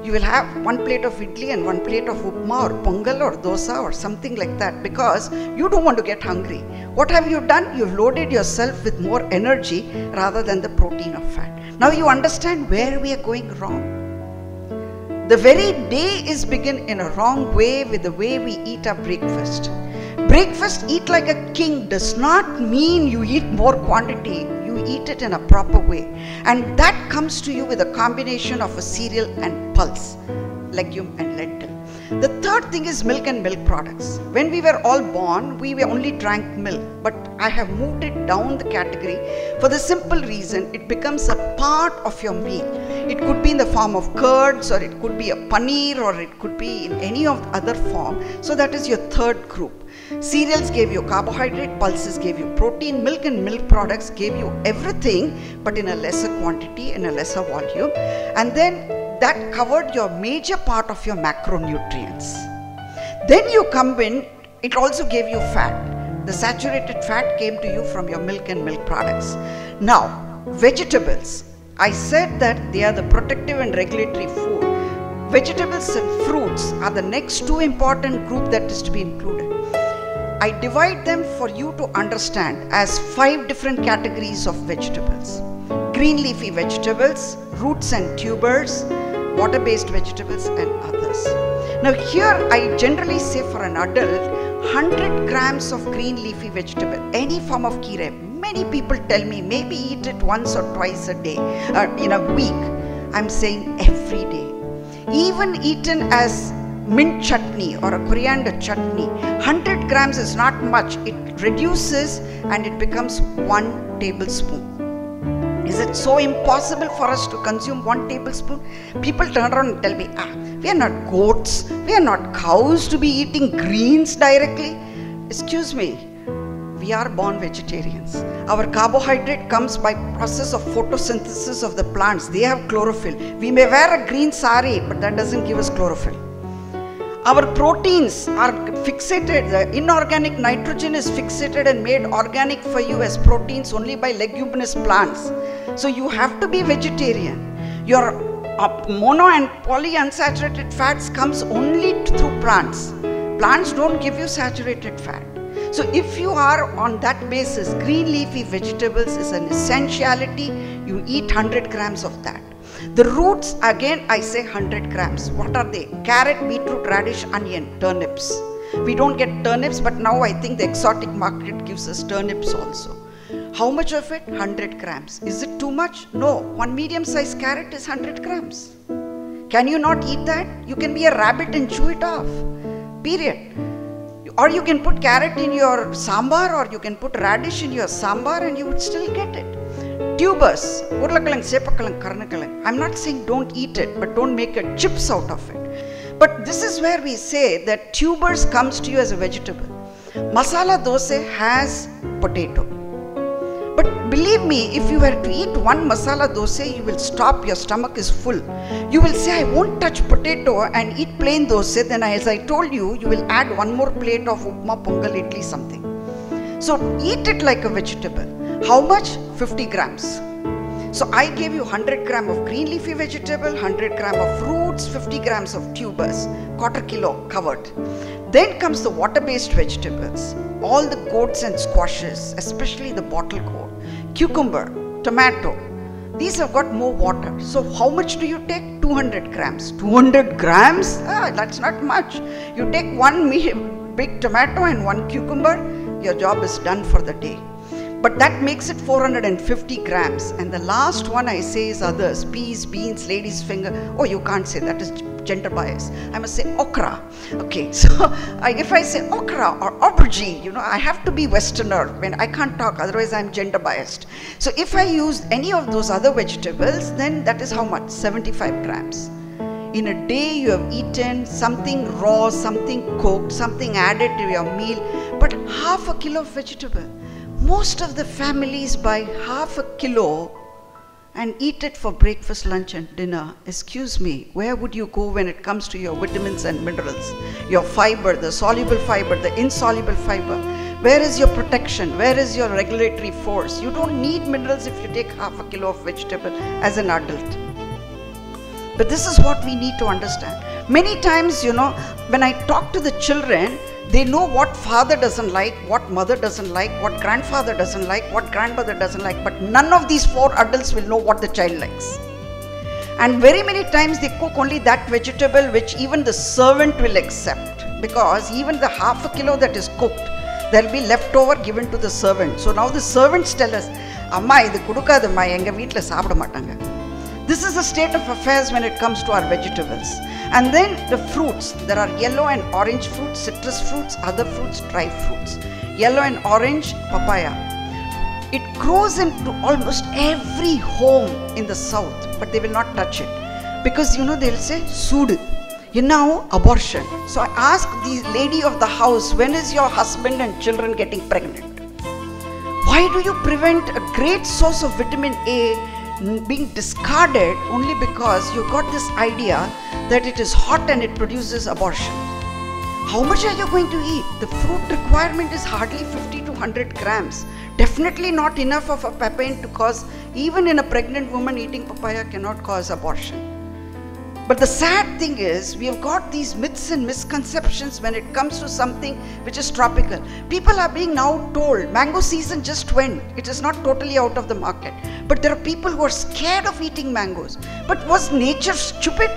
You will have 1 plate of idli and 1 plate of upma or pongal or dosa or something like that, because you don't want to get hungry. What have you done? You've loaded yourself with more energy rather than the protein or fat. Now you understand where we are going wrong. The very day is begin in a wrong way with the way we eat our breakfast. Breakfast, eat like a king, does not mean you eat more quantity. You eat it in a proper way. And that comes to you with a combination of a cereal and pulse, legume and lentil. The third thing is milk and milk products. When we were all born, we only drank milk. But I have moved it down the category for the simple reason it becomes a part of your meal. It could be in the form of curds, or it could be a paneer, or it could be in any of the other form. So that is your third group. Cereals gave you carbohydrate, pulses gave you protein, milk and milk products gave you everything, but in a lesser quantity, in a lesser volume. And then that covered your major part of your macronutrients. Then you come in, it also gave you fat. The saturated fat came to you from your milk and milk products. Now, vegetables. I said that they are the protective and regulatory food. Vegetables and fruits are the next 2 important group that is to be included. I divide them for you to understand as 5 different categories of vegetables. Green leafy vegetables, roots and tubers, water-based vegetables and others. Now here I generally say for an adult, 100 grams of green leafy vegetable, any form of kheer. Many people tell me maybe eat it once or twice a day, in a week. I'm saying every day. Even eaten as mint chutney or a coriander chutney, 100 grams is not much. It reduces and it becomes 1 tablespoon. Is it so impossible for us to consume 1 tablespoon? People turn around and tell me, we are not goats, we are not cows to be eating greens directly. Excuse me, we are born vegetarians. Our carbohydrate comes by process of photosynthesis of the plants. They have chlorophyll. We may wear a green sari, but that doesn't give us chlorophyll. Our proteins are fixated, the inorganic nitrogen is fixated and made organic for you as proteins only by leguminous plants. So you have to be vegetarian. Your mono and polyunsaturated fats comes only through plants. Plants don't give you saturated fat. So if you are on that basis, green leafy vegetables is an essentiality. You eat 100 grams of that. The roots, again I say 100 grams. What are they? Carrot, beetroot, radish, onion, turnips. We don't get turnips, but now I think the exotic market gives us turnips also. How much of it? 100 grams. Is it too much? No. 1 medium-sized carrot is 100 grams. Can you not eat that? You can be a rabbit and chew it off. Period. Or you can put carrot in your sambar, or you can put radish in your sambar and you would still get it. Tubers, urlakalang, sepakalang, karnakalang. I'm not saying don't eat it, but don't make a chips out of it. But this is where we say that tubers comes to you as a vegetable. Masala dosa has potato. But believe me, if you were to eat 1 masala dosa, you will stop, your stomach is full. You will say, I won't touch potato and eat plain dosa. Then as I told you, you will add 1 more plate of upma, pongal, idli, something. So eat it like a vegetable. How much? 50 grams. So I gave you 100 gram of green leafy vegetable, 100 gram of fruits, 50 grams of tubers, 1/4 kilo covered. Then comes the water-based vegetables, all the gourds and squashes, especially the bottle gourd. cucumber, tomato. These have got more water. So how much do you take? 200 grams. 200 grams? That's not much. You take one big tomato and one cucumber, your job is done for the day. But that makes it 450 grams. And the last one I say is others. Peas, beans, lady's finger. Oh, you can't say that, is gender bias. I must say okra. Okay, so if I say okra or aubergine, I have to be Westerner when I can't talk, otherwise I'm gender biased. So if I use any of those other vegetables, then that is how much? 75 grams. In a day you have eaten something raw, something cooked, something added to your meal, but half a kilo of vegetable. Most of the families buy half a kilo and eat it for breakfast, lunch and dinner. Excuse me, where would you go when it comes to your vitamins and minerals? Your fiber, the soluble fiber, the insoluble fiber. Where is your protection? Where is your regulatory force? You don't need minerals if you take half a kilo of vegetable as an adult. But this is what we need to understand. Many times, when I talk to the children, they know what father doesn't like, what mother doesn't like, what grandfather doesn't like, what grandmother doesn't like, but none of these four adults will know what the child likes. And very many times they cook only that vegetable which even the servant will accept, because even the half a kilo that is cooked, there will be leftover given to the servant. So now the servants tell us, Amma, idu kudukadamma, enga veetla saapida matanga. This is the state of affairs when it comes to our vegetables. And then the fruits, there are yellow and orange fruits, citrus fruits, other fruits, dry fruits. Yellow and orange, papaya. It grows into almost every home in the south, but they will not touch it. Because they'll say, Sudu. Abortion. So I ask the lady of the house, when is your husband and children getting pregnant? Why do you prevent a great source of vitamin A being discarded only because you got this idea that it is hot and it produces abortion? How much are you going to eat? The fruit requirement is hardly 50 to 100 grams. Definitely not enough of a papain to cause, even in a pregnant woman eating papaya cannot cause abortion. But the sad thing is, we have got these myths and misconceptions when it comes to something which is tropical. People are being now told, mango season just went. It is not totally out of the market. But there are people who are scared of eating mangoes. But was nature stupid?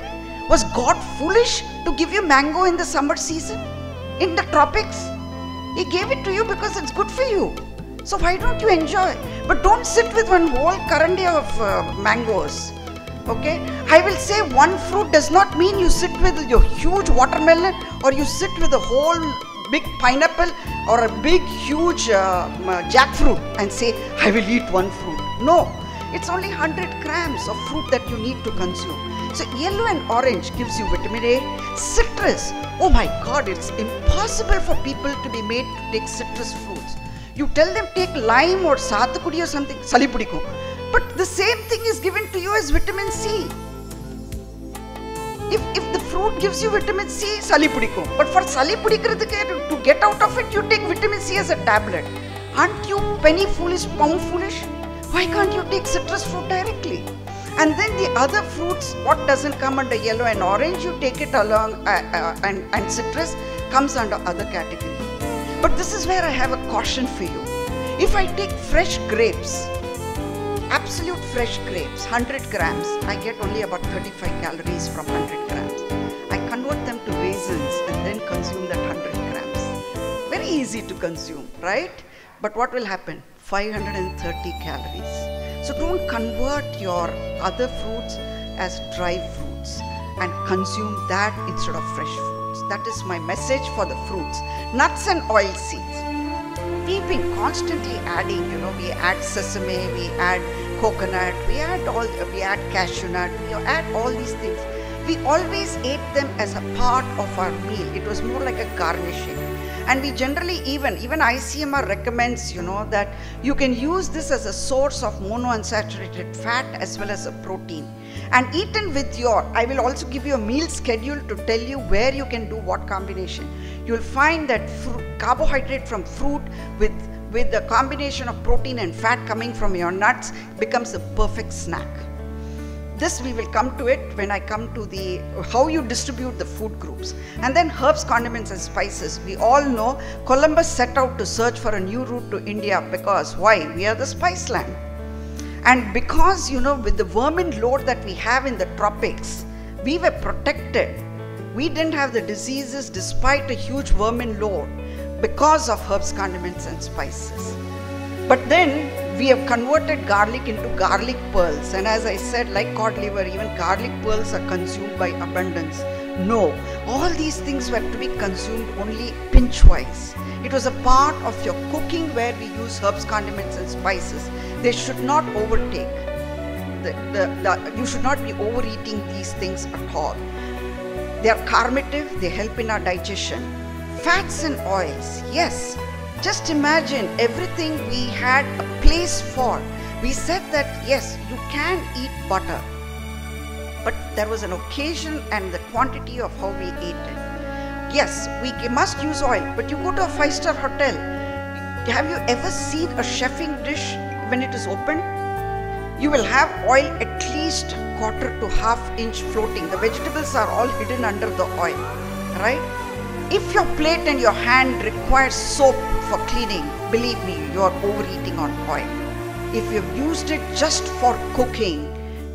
Was God foolish to give you mango in the summer season? In the tropics? He gave it to you because it's good for you. So why don't you enjoy? But don't sit with one whole currandi of mangoes. Okay, I will say one fruit does not mean you sit with your huge watermelon or you sit with a whole big pineapple or a big huge jackfruit and say, I will eat one fruit. No, it's only 100 grams of fruit that you need to consume. So yellow and orange gives you vitamin A. Citrus, oh my God, it's impossible for people to be made to take citrus fruits. You tell them take lime or sathukudi or something, sali pudikkum. But the same thing is given to you as vitamin C. If the fruit gives you vitamin C, sali pudikkum. But for sali pudikradhukku, to get out of it, you take vitamin C as a tablet. Aren't you penny foolish, pound foolish? Why can't you take citrus fruit directly? And then the other fruits, what doesn't come under yellow and orange, you take it along and citrus comes under other category. But this is where I have a caution for you. If I take fresh grapes, absolute fresh grapes, 100 grams, I get only about 35 calories from 100 grams. I convert them to raisins and then consume that 100 grams. Very easy to consume, right? But what will happen? 530 calories. So don't convert your other fruits as dry fruits and consume that instead of fresh fruits. That is my message for the fruits. Nuts and oil seeds. We've been constantly adding, we add sesame, we add coconut, we add cashew nut, we add all these things. We always ate them as a part of our meal. It was more like a garnishing. And we generally even ICMR recommends, that you can use this as a source of monounsaturated fat as well as a protein. And eaten with I will also give you a meal schedule to tell you where you can do what combination. You will find that carbohydrate from fruit with the combination of protein and fat coming from your nuts becomes a perfect snack. This we will come to it when I come to the how you distribute the food groups. And then herbs, condiments and spices. We all know Columbus set out to search for a new route to India because why? We are the spice land. And because, with the vermin load that we have in the tropics, we were protected. We didn't have the diseases despite a huge vermin load because of herbs, condiments and spices. But then we have converted garlic into garlic pearls, and as I said, like cod liver, even garlic pearls are consumed by abundance. No, all these things were to be consumed only pinch-wise. It was a part of your cooking where we use herbs, condiments and spices. They should not overtake. You should not be overeating these things at all. They are carminative, they help in our digestion. Fats and oils, yes. Just imagine everything we had a place for. We said that yes, you can eat butter, but there was an occasion and the quantity of how we ate it. Yes, we must use oil, but you go to a 5-star hotel. Have you ever seen a chefing dish when it is open? You will have oil at least 1/4 to 1/2 inch floating. The vegetables are all hidden under the oil, right? If your plate and your hand requires soap for cleaning, believe me, you are overeating on oil. If you've used it just for cooking,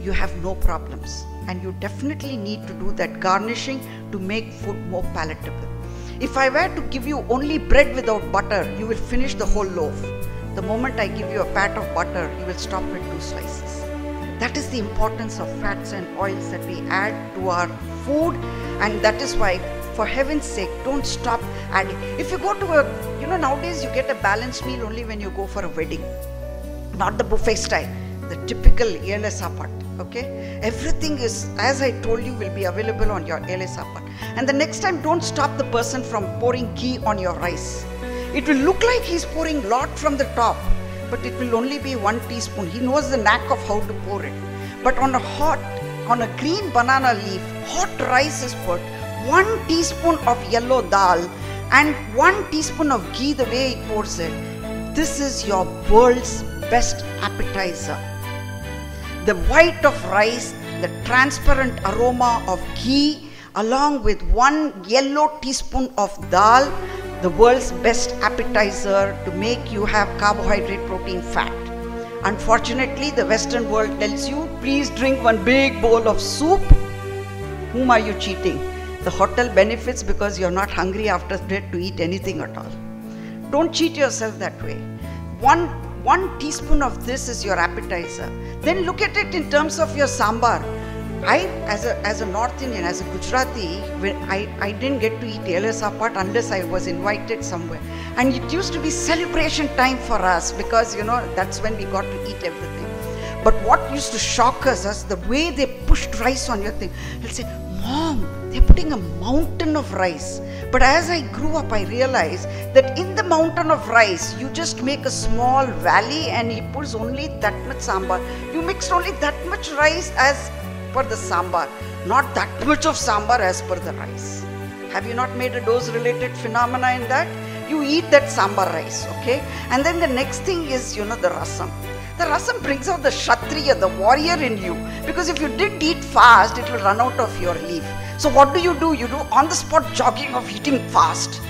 you have no problems. And you definitely need to do that garnishing to make food more palatable. If I were to give you only bread without butter, you will finish the whole loaf. The moment I give you a pat of butter, you will stop with 2 slices. That is the importance of fats and oils that we add to our food, and that is why, for heaven's sake, don't stop adding. If you go to nowadays you get a balanced meal only when you go for a wedding, not the buffet style, the typical ele sapat. Okay, everything is, as I told you, will be available on your ele sapat. And the next time, don't stop the person from pouring ghee on your rice. It will look like he's pouring lot from the top, but it will only be 1 teaspoon. He knows the knack of how to pour it. But on a green banana leaf, hot rice is put, 1 teaspoon of yellow dal and 1 teaspoon of ghee, the way it pours it. This is your world's best appetizer. The white of rice, the transparent aroma of ghee, along with 1 yellow teaspoon of dal, the world's best appetizer to make you have carbohydrate, protein, fat. Unfortunately, the Western world tells you, please drink 1 big bowl of soup. Whom are you cheating? The hotel benefits because you're not hungry after that to eat anything at all. Don't cheat yourself that way. One teaspoon of this is your appetizer. Then look at it in terms of your sambar. I, as a North Indian, as a Gujarati, I didn't get to eat ele sapat unless I was invited somewhere. And it used to be celebration time for us because, that's when we got to eat everything. But what used to shock us is the way they pushed rice on your thing. They'll say, Mom, they're putting a mountain of rice. But as I grew up, I realized that in the mountain of rice, you just make a small valley and he puts only that much sambar. You mixed only that much rice as per the sambar, not that much of sambar as per the rice. Have you not made a dose-related phenomena in that? You eat that sambar rice, okay? And then the next thing is, the rasam. The rasam brings out the Kshatriya, the warrior in you. Because if you didn't eat fast, it will run out of your leaf. So what do? You do on-the-spot jogging of eating fast,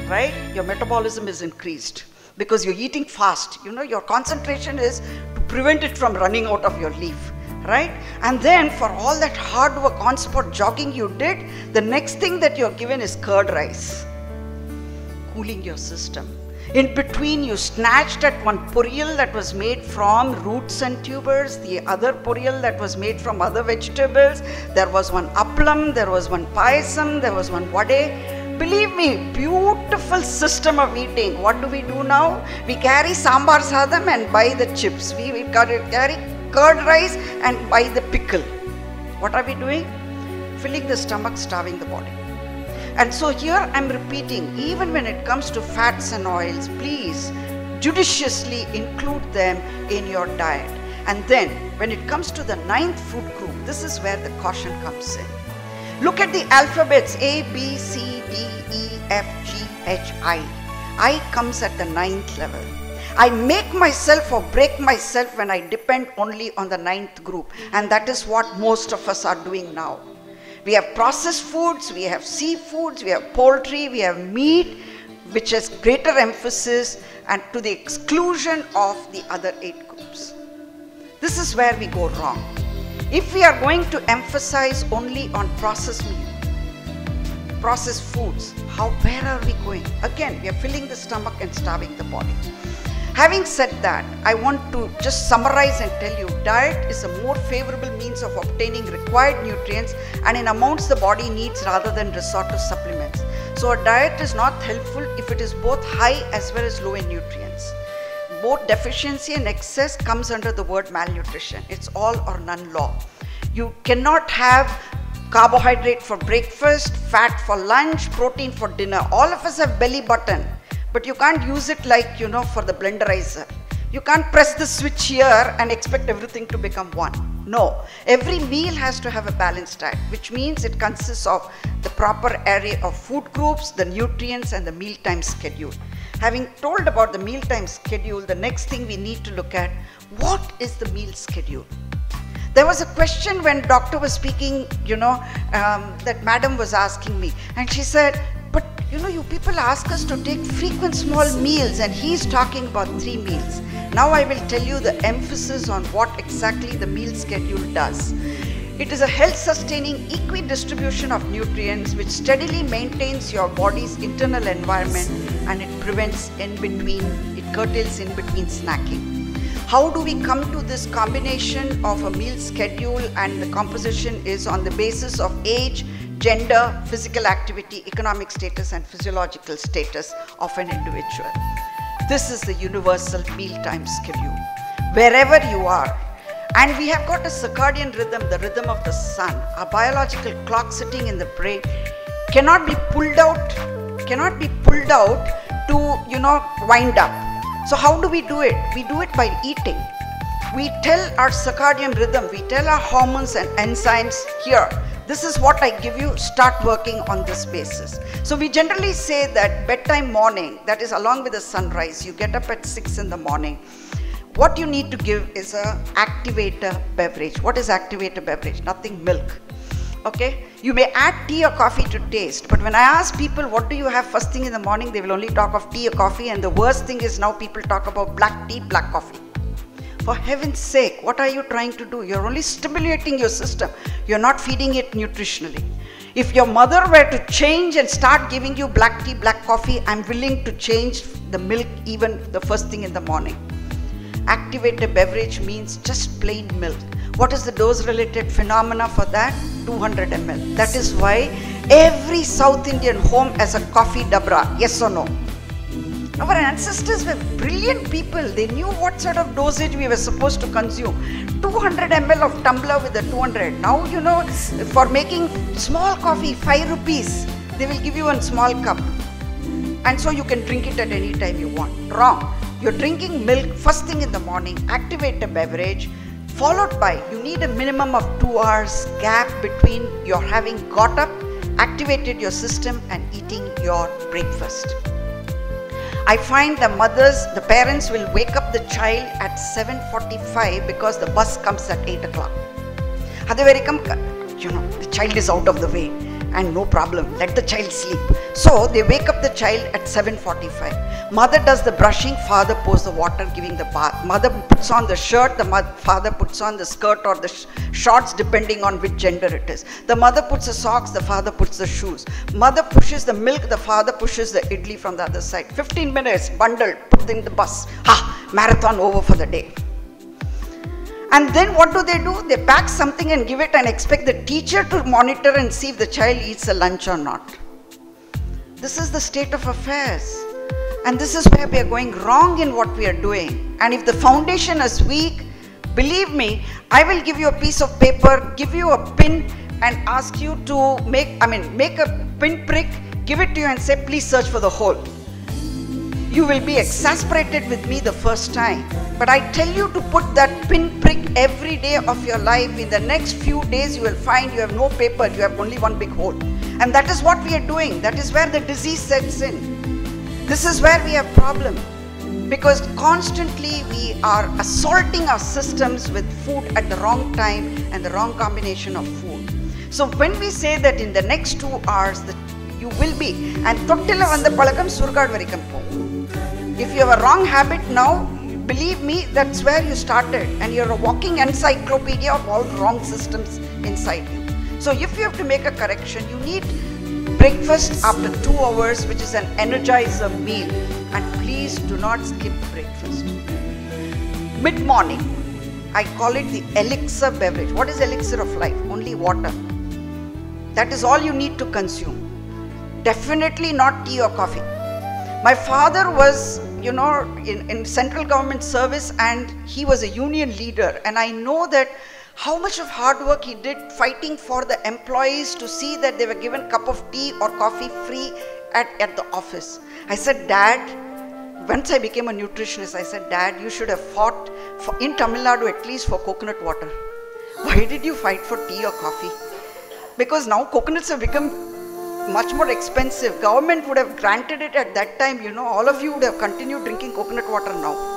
right? Your metabolism is increased because you're eating fast. Your concentration is to prevent it from running out of your leaf, right? And then for all that hard work, on-spot jogging you did, the next thing that you're given is curd rice, cooling your system. In between, you snatched at 1 poriyal that was made from roots and tubers, the other poriyal that was made from other vegetables. There was 1 appalam, there was 1 payasam, there was 1 vade. Believe me, beautiful system of eating. What do we do now? We carry sambar sadam and buy the chips. We carry curd rice and buy the pickle. What are we doing? Filling the stomach, starving the body. And so here I'm repeating, even when it comes to fats and oils, please judiciously include them in your diet. And then when it comes to the 9th food group, this is where the caution comes in. Look at the alphabets A, B, C, D, E, F, G, H, I. I comes at the 9th level. I make myself or break myself when I depend only on the 9th group. And that is what most of us are doing now. We have processed foods, we have seafoods, we have poultry, we have meat, which has greater emphasis and to the exclusion of the other 8 groups. This is where we go wrong. If we are going to emphasize only on processed foods, where are we going? Again, we are filling the stomach and starving the body. Having said that, I want to just summarize and tell you, diet is a more favorable means of obtaining required nutrients and in amounts the body needs rather than resort to supplements. So a diet is not helpful if it is both high as well as low in nutrients. Both deficiency and excess comes under the word malnutrition. It's all or none law. You cannot have carbohydrate for breakfast, fat for lunch, protein for dinner. All of us have belly button, but you can't use it like, for the blenderizer. You can't press the switch here and expect everything to become one. No, every meal has to have a balanced diet, which means it consists of the proper array of food groups, the nutrients and the mealtime schedule. Having told about the mealtime schedule, the next thing we need to look at, what is the meal schedule? There was a question when doctor was speaking, that madam was asking me, and she said, but you people ask us to take frequent small meals, and he's talking about 3 meals. Now I will tell you the emphasis on what exactly the meal schedule does. It is a health-sustaining equidistribution of nutrients which steadily maintains your body's internal environment, and it curtails in-between snacking. How do we come to this combination of a meal schedule, and the composition is on the basis of age, gender, physical activity, economic status and physiological status of an individual. This is the universal mealtime schedule. Wherever you are, and we have got a circadian rhythm, the rhythm of the sun, a biological clock sitting in the brain cannot be pulled out to wind up. So how do we do it? We do it by eating. We tell our circadian rhythm, we tell our hormones and enzymes, here, this is what I give you, start working on this basis. So we generally say that bedtime morning, that is along with the sunrise, you get up at 6 in the morning. What you need to give is a activator beverage. What is activator beverage? Nothing, milk. Okay, you may add tea or coffee to taste, but when I ask people what do you have first thing in the morning, they will only talk of tea or coffee, and the worst thing is now people talk about black tea, black coffee. For heaven's sake, what are you trying to do? You're only stimulating your system. You're not feeding it nutritionally. If your mother were to change and start giving you black tea, black coffee, I'm willing to change the milk even the first thing in the morning. Activated beverage means just plain milk. What is the dose related phenomena for that? 200 ml. That is why every South Indian home has a coffee dabra. Yes or no? Our ancestors were brilliant people. They knew what sort of dosage we were supposed to consume. 200 ml of tumbler with the 200. Now, for making small coffee, 5 rupees, they will give you a small cup. And so you can drink it at any time you want. Wrong. You're drinking milk first thing in the morning, activate a beverage, followed by, you need a minimum of 2 hours gap between your having got up, activated your system and eating your breakfast. I find the parents will wake up the child at 7:45 because the bus comes at 8 o'clock. The child is out of the way and no problem, let the child sleep. So they wake up the child at 7:45. Mother does the brushing, father pours the water, giving the bath. Mother puts on the shirt, father puts on the skirt or the shorts depending on which gender it is. The mother puts the socks, the father puts the shoes. Mother pushes the milk, the father pushes the idli from the other side. 15 minutes, bundled, put in the bus. Marathon over for the day. And then what do? They pack something and give it and expect the teacher to monitor and see if the child eats a lunch or not. This is the state of affairs. And this is where we are going wrong in what we are doing. And if the foundation is weak, believe me, I will give you a piece of paper, give you a pin and ask you to make a pin prick, give it to you and say, please search for the hole. You will be exasperated with me the first time. But I tell you to put that pin prick every day of your life. In the next few days, you will find you have no paper, you have only one big hole. And that is what we are doing. That is where the disease sets in. This is where we have problem. Because constantly we are assaulting our systems with food at the wrong time and the wrong combination of food. So when we say that in the next 2 hours, you will be, and tottila vanda palakam surgaad varikam po. If you have a wrong habit now, Believe me, that's where you started, and you're a walking encyclopedia of all wrong systems inside you. So if you have to make a correction, you need breakfast after 2 hours, which is an energizer meal, and please do not skip breakfast. Mid-morning, I call it the elixir beverage. What is elixir of life? Only water. That is all you need to consume. Definitely not tea or coffee. My father was, in central government service, and he was a union leader, and I know that how much of hard work he did fighting for the employees to see that they were given a cup of tea or coffee free at the office. I said, Dad, once I became a nutritionist, I said, Dad, you should have fought in Tamil Nadu at least for coconut water. Why did you fight for tea or coffee? Because now coconuts have become much more expensive. Government would have granted it at that time, all of you would have continued drinking coconut water now.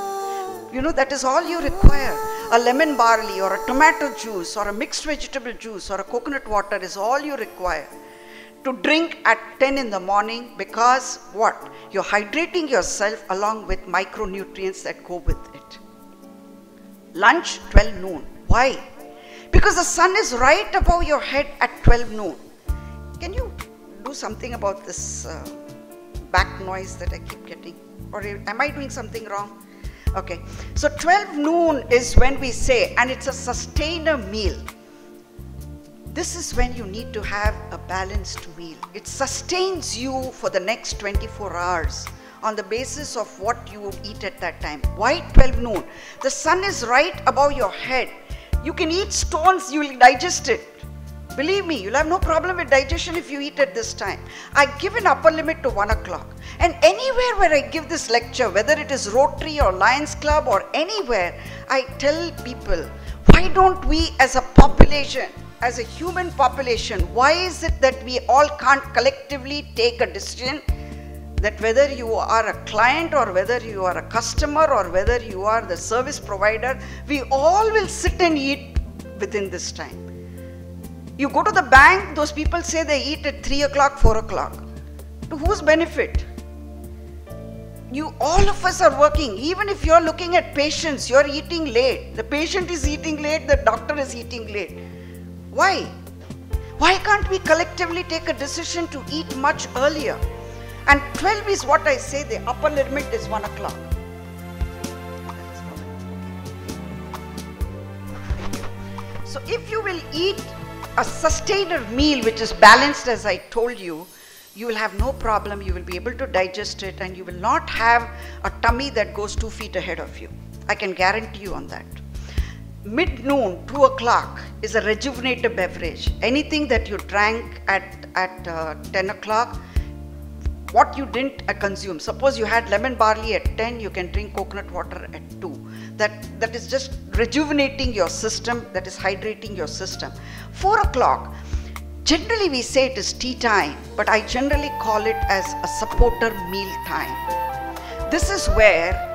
That is all you require. A lemon barley or a tomato juice or a mixed vegetable juice or a coconut water is all you require to drink at 10 in the morning, because what? You're hydrating yourself along with micronutrients that go with it. Lunch, 12 noon. Why? Because the sun is right above your head at 12 noon. Can you do something about this back noise that I keep getting? Or am I doing something wrong? Okay, so 12 noon is when we say, and it's a sustainer meal. This is when you need to have a balanced meal. It sustains you for the next 24 hours on the basis of what you eat at that time. Why 12 noon? The sun is right above your head. You can eat stones, you will digest it. Believe me, you'll have no problem with digestion if you eat at this time. I give an upper limit to 1 o'clock. And anywhere where I give this lecture, whether it is Rotary or Lions Club or anywhere, I tell people, why don't we as a population, as a human population, why is it that we all can't collectively take a decision that whether you are a client or whether you are a customer or whether you are the service provider, we all will sit and eat within this time. You go to the bank, those people say they eat at 3 o'clock, 4 o'clock. To whose benefit? All of us are working. Even if you're looking at patients, you're eating late. The patient is eating late, the doctor is eating late. Why? Why can't we collectively take a decision to eat much earlier? And 12 is what I say, the upper limit is 1 o'clock. So if you will eat a sustainer meal which is balanced, as I told you, you will have no problem, you will be able to digest it, and you will not have a tummy that goes 2 feet ahead of you. I can guarantee you on that. Mid-noon, 2 o'clock is a rejuvenative beverage. Anything that you drank at 10 o'clock, what you didn't consume. Suppose you had lemon barley at 10, you can drink coconut water at 2. That is just rejuvenating your system, that is hydrating your system. 4 o'clock, generally we say it is tea time, but I generally call it as a supporter meal time. This is where,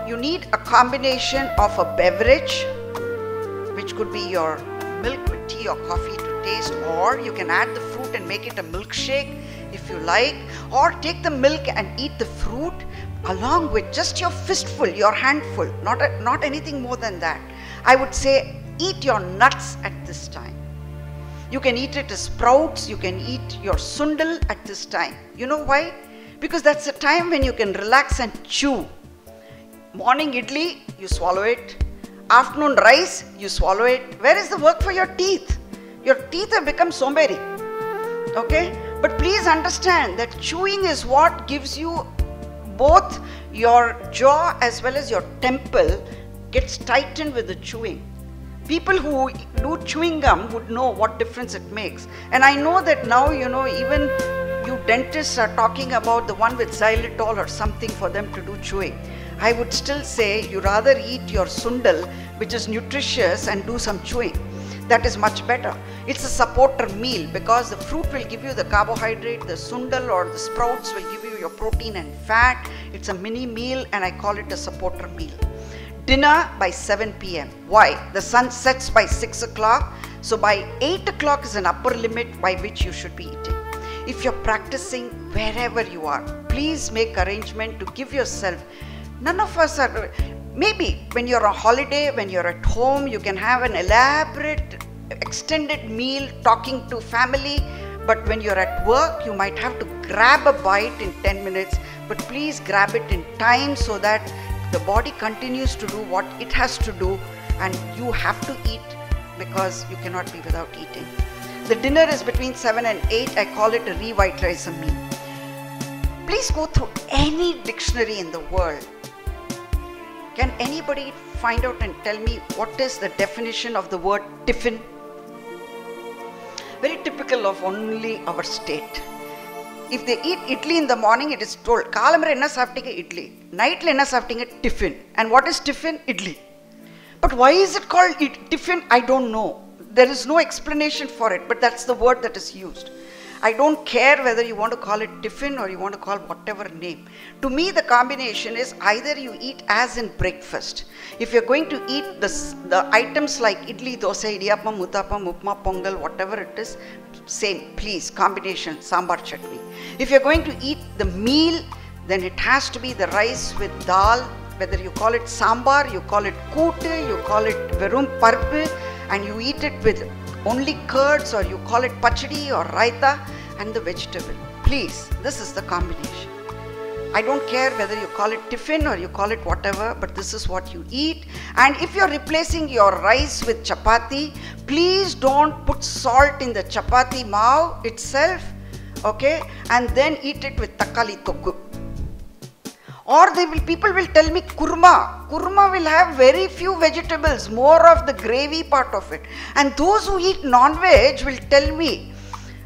you need a combination of a beverage, which could be your milk with tea or coffee to taste, or you can add the fruit and make it a milkshake if you like, or take the milk and eat the fruit along with just your fistful, your handful, not anything more than that. I would say eat your nuts at this time. You can eat it as sprouts, you can eat your sundal at this time. You know why? Because that's the time when you can relax and chew. Morning idli, you swallow it. Afternoon rice, you swallow it. Where is the work for your teeth? Your teeth have become somberi. Okay? But please understand that chewing is what gives you both your jaw as well as your temple gets tightened with the chewing. People who do chewing gum would know what difference it makes. And I know that now, even you dentists are talking about the one with xylitol or something for them to do chewing. I would still say you rather eat your sundal, which is nutritious, and do some chewing. That is much better. It's a supporter meal because the fruit will give you the carbohydrate, the sundal or the sprouts will give you your protein and fat. It's a mini meal and I call it a supporter meal. Dinner by 7 p.m. Why? The sun sets by 6 o'clock. So by 8 o'clock is an upper limit by which you should be eating. If you're practicing wherever you are, please make arrangement to give yourself None of us are. Maybe when you're on holiday, when you're at home, you can have an elaborate, extended meal talking to family. But when you're at work, you might have to grab a bite in 10 minutes. But please grab it in time so that the body continues to do what it has to do. And you have to eat because you cannot be without eating. The dinner is between 7 and 8. I call it a revitalizer meal. Please go through any dictionary in the world. Can anybody find out and tell me what is the definition of the word tiffin? Very typical of only our state. If they eat idli in the morning, it is told, Kalamara enna saftinga idli, nightla enna saftinga tiffin. And what is tiffin? Idli. But why is it called tiffin? I don't know. There is no explanation for it, but that's the word that is used. I don't care whether you want to call it tiffin or you want to call whatever name. To me, the combination is either you eat as in breakfast. If you're going to eat the items like idli, dosa, idiyappam, uttapam, upma, pongal, whatever it is, same, please, combination, sambar chutney. If you're going to eat the meal, then it has to be the rice with dal, whether you call it sambar, you call it kootu, you call it verum parpu, and you eat it with only curds, or you call it pachadi or raita, and the vegetable. Please, this is the combination. I don't care whether you call it tiffin or you call it whatever, but this is what you eat. And if you're replacing your rice with chapati, please don't put salt in the chapati maav itself, okay, and then eat it with takkali tokku. Or people will tell me kurma. Kurma will have very few vegetables, more of the gravy part of it. And those who eat non-veg will tell me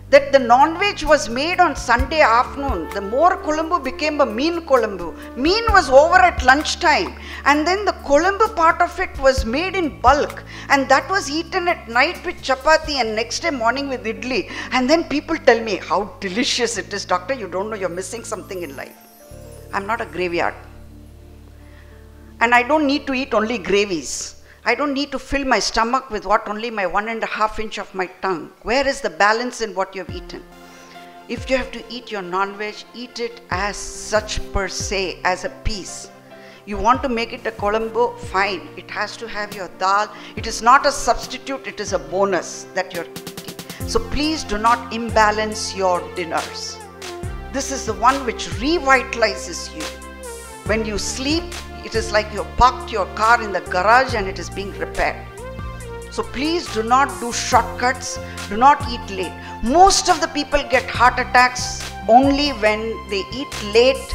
that the non-veg was made on Sunday afternoon. The more kolambu became a meen kolambu. Meen was over at lunchtime. And then the kolambu part of it was made in bulk. And that was eaten at night with chapati and next day morning with idli. And then people tell me how delicious it is. Doctor, you don't know, you're missing something in life. I'm not a graveyard. And I don't need to eat only gravies. I don't need to fill my stomach with what only my 1.5 inch of my tongue. Where is the balance in what you've eaten? If you have to eat your non-veg, eat it as such per se, as a piece. You want to make it a kolambu, fine. It has to have your dal. It is not a substitute, it is a bonus that you're eating. So please do not imbalance your dinners. This is the one which revitalizes you. When you sleep, it is like you parked your car in the garage and it is being repaired. So please do not do shortcuts, do not eat late. Most of the people get heart attacks only when they eat late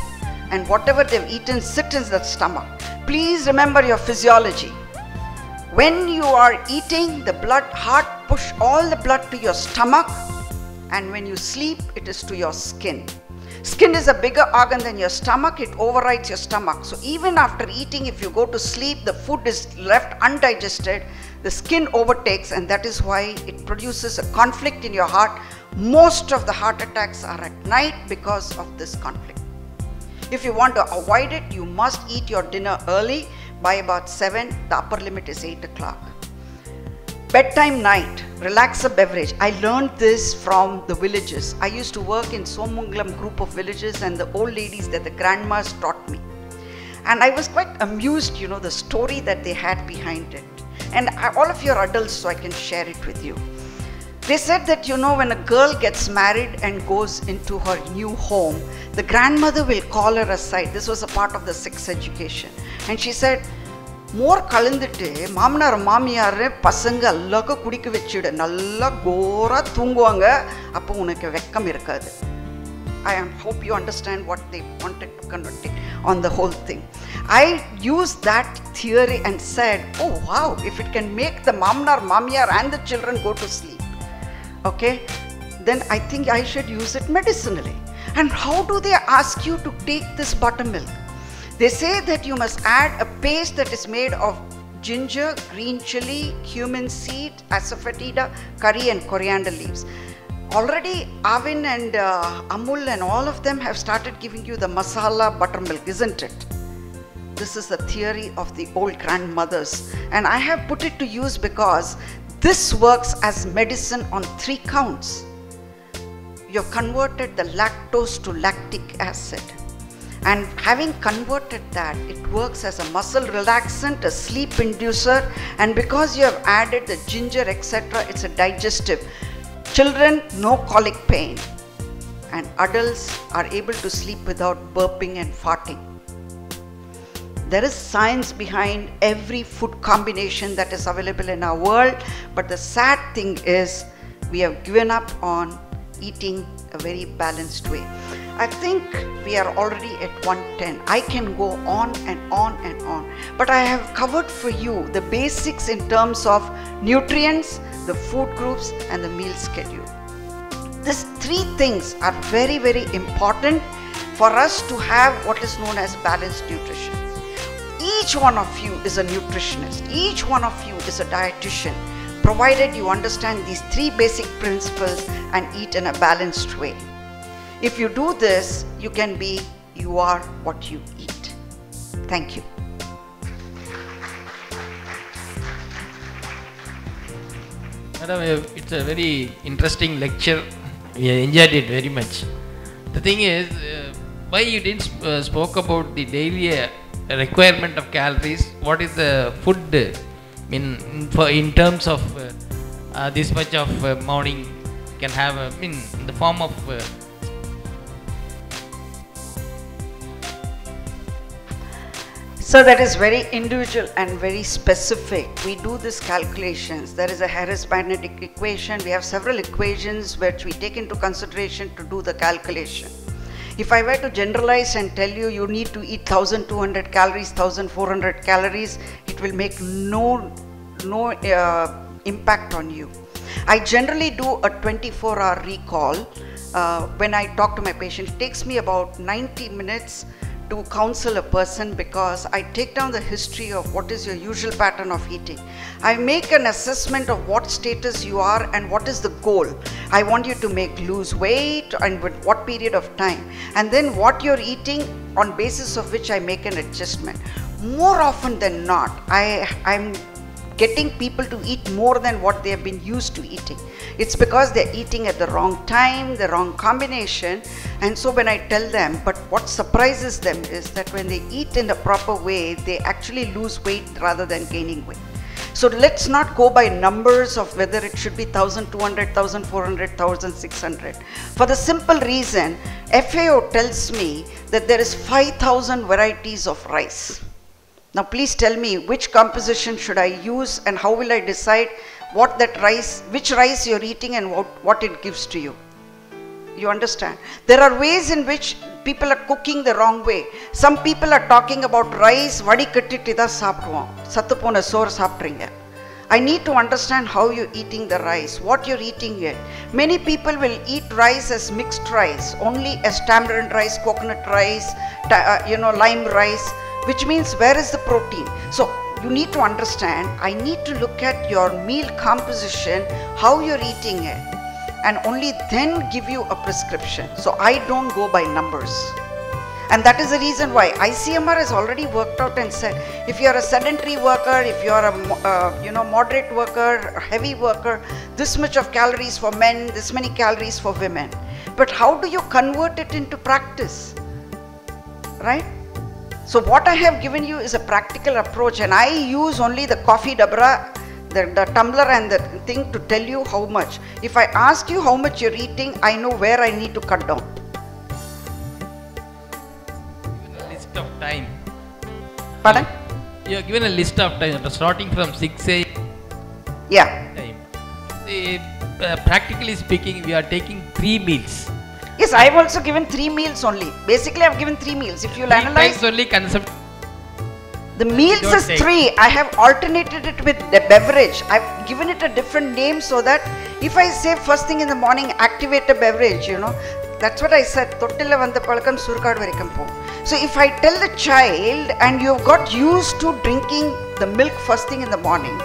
and whatever they've eaten sits in the stomach. Please remember your physiology. When you are eating, the heart push all the blood to your stomach, and when you sleep, it is to your skin. Skin is a bigger organ than your stomach, it overrides your stomach. So even after eating, if you go to sleep, the food is left undigested, the skin overtakes, and that is why it produces a conflict in your heart. Most of the heart attacks are at night because of this conflict. If you want to avoid it, you must eat your dinner early by about 7, the upper limit is 8 o'clock. Bedtime night, relax a beverage. I learned this from the villages. I used to work in Somungalam group of villages, and the old ladies that the grandmas taught me. And I was quite amused, the story that they had behind it. And all of you are adults, so I can share it with you. They said that, when a girl gets married and goes into her new home, the grandmother will call her aside. This was a part of the sex education. And she said, மோர் கலந்துட்டு மாமனார் மாமியார் பசங்க எல்லாருக்கும் குடிக்க வச்சுடு, நல்லா கோரா தூங்குவாங்க, அப்போ உனக்கு வெக்கம் இருக்காது. I hope you understand what they wanted to convey on the whole thing. I used that theory and said, oh wow, if it can make the mamnar, mamiyar and the children go to sleep, okay, then I think I should use it medicinally. And how do they ask you to take this buttermilk? They say that you must add a paste that is made of ginger, green chili, cumin seed, asafoetida, curry and coriander leaves. Already Avin and Amul and all of them have started giving you the masala buttermilk, isn't it? This is the theory of the old grandmothers, and I have put it to use because this works as medicine on 3 counts. You have converted the lactose to lactic acid. And having converted that, it works as a muscle relaxant, a sleep inducer, and because you have added the ginger, etc., it's a digestive. Children, no colic pain, and adults are able to sleep without burping and farting. There is science behind every food combination that is available in our world, but the sad thing is we have given up on eating a very balanced way. I think we are already at 110. I can go on and on and on, but I have covered for you the basics in terms of nutrients, the food groups, and the meal schedule. These three things are very, very important for us to have what is known as balanced nutrition. Each one of you is a nutritionist. Each one of you is a dietitian, provided you understand these three basic principles and eat in a balanced way. If you do this, you are what you eat. Thank you. Madam, it's a very interesting lecture. We enjoyed it very much. The thing is, why you didn't spoke about the daily requirement of calories? What is the food in terms of this much of morning can have in the form of So that is very individual and very specific. We do these calculations. There is a Harris-Magnetic equation. We have several equations which we take into consideration to do the calculation. If I were to generalize and tell you you need to eat 1200 calories, 1400 calories, it will make no impact on you. I generally do a 24-hour recall when I talk to my patient. It takes me about 90 minutes to counsel a person because I take down the history of what is your usual pattern of eating. I make an assessment of what status you are and what is the goal. I want you to lose weight and with what period of time, and then what you're eating, on basis of which I make an adjustment. More often than not, I'm getting people to eat more than what they have been used to eating. It's because they're eating at the wrong time, the wrong combination. And so when I tell them, but what surprises them is that when they eat in the proper way, they actually lose weight rather than gaining weight. So let's not go by numbers of whether it should be 1200, 1400, 1600. For the simple reason, FAO tells me that there is 5000 varieties of rice. Now please tell me which composition should I use and how will I decide which rice you're eating and what it gives to you. You understand? There are ways in which people are cooking the wrong way. Some people are talking about rice, vadi kattitida saapduvom, sattu pona sor saaptringa. I need to understand how you're eating the rice, what you're eating it. Many people will eat rice as mixed rice, only as tamarind rice, coconut rice, lime rice, which means where is the protein? So you need to understand, I need to look at your meal composition, how you're eating it, and only then give you a prescription. So I don't go by numbers. And that is the reason why ICMR has already worked out and said, if you are a sedentary worker, if you are a moderate worker, heavy worker, this much of calories for men, this many calories for women. But how do you convert it into practice, right? So what I have given you is a practical approach, and I use only the coffee dabra, the tumbler and the thing to tell you how much. If I ask you how much you're eating, I know where I need to cut down. List of time. Pardon? You are given a list of time, starting from 6 a.m. Yeah. time. Practically speaking, we are taking 3 meals. Yes, I have also given 3 meals only. Basically, I have given 3 meals. If you will analyze, only concept. the meals is 3. I have alternated it with the beverage. I have given it a different name so that if I say first thing in the morning, activate a beverage, that's what I said. Tottilla vanda palakam surkaadu varikam po. So if I tell the child and you have got used to drinking the milk first thing in the morning,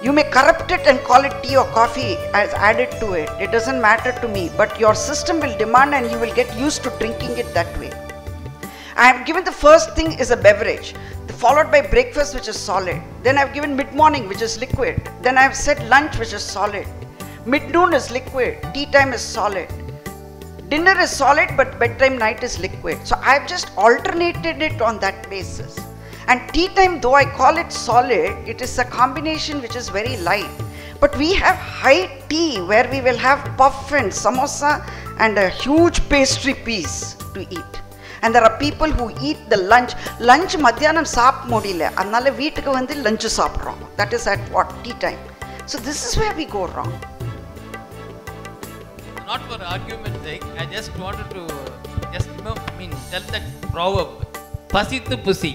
you may corrupt it and call it tea or coffee as added to it. It doesn't matter to me, but your system will demand and you will get used to drinking it that way. I have given the first thing is a beverage, followed by breakfast, which is solid. Then I have given mid-morning, which is liquid. Then I have said lunch, which is solid. Mid-noon is liquid. Tea time is solid. Dinner is solid, but bedtime night is liquid. So I've just alternated it on that basis. And tea time, though I call it solid, it is a combination which is very light. But we have high tea where we will have puff and samosa and a huge pastry piece to eat. And there are people who eat the lunch. Lunch madhyanam saap modile. Annale veetukku vandu lunch saaprom. That is at what? Tea time. So this is where we go wrong. Not for argument's sake, I just wanted to tell that proverb, pasithu pusi.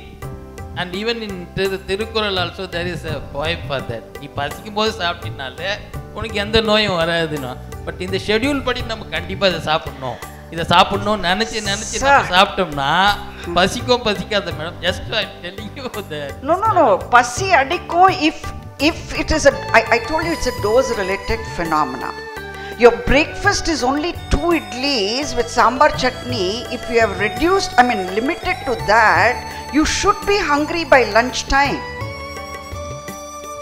And even in Tirukural also there is a poem for that. நீ பசிக்கும் போது சாப்பிட்டீனாலே உனக்கு எந்த நோயும் வராதுன்னா. But இந்த schedule படி நம்ம கண்டிப்பாக இதை சாப்பிடணும். இதை சாப்பிடணும் நினச்சி நம்ம சாப்பிட்டோம்னா பசிக்கும் பசிக்காத madam. Just I telling you that. No. பசி அடிக்கும் if it is I told you it's a dose related phenomena. Your breakfast is only 2 idlis with sambar chutney. If you have limited to that, you should be hungry by lunch time.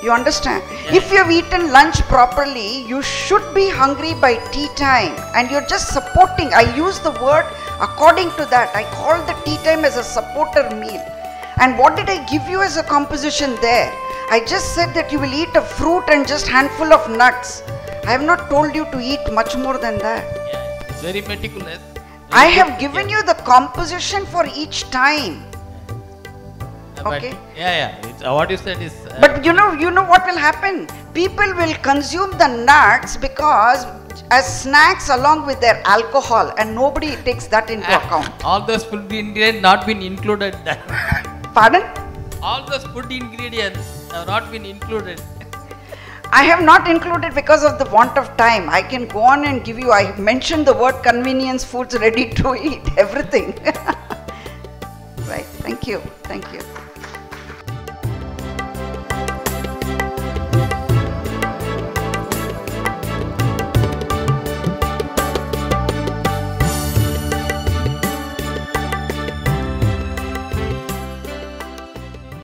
You understand? Yeah. If you have eaten lunch properly, you should be hungry by tea time. And you're just supporting. I use the word according to that. I call the tea time as a supporter meal. And what did I give you as a composition there? I just said that you will eat a fruit and just handful of nuts. I have not told you to eat much more than that. Yeah, it's very meticulous. I have given you the composition for each time. Okay? Yeah. It's, what you said is... But you know what will happen? People will consume the nuts because as snacks along with their alcohol, and nobody takes that into account. All those food ingredients not been included there. Pardon? All those food ingredients have not been included. I have not included because of the want of time. I can go on and give you, I mentioned the word convenience foods ready to eat, everything. Right, thank you.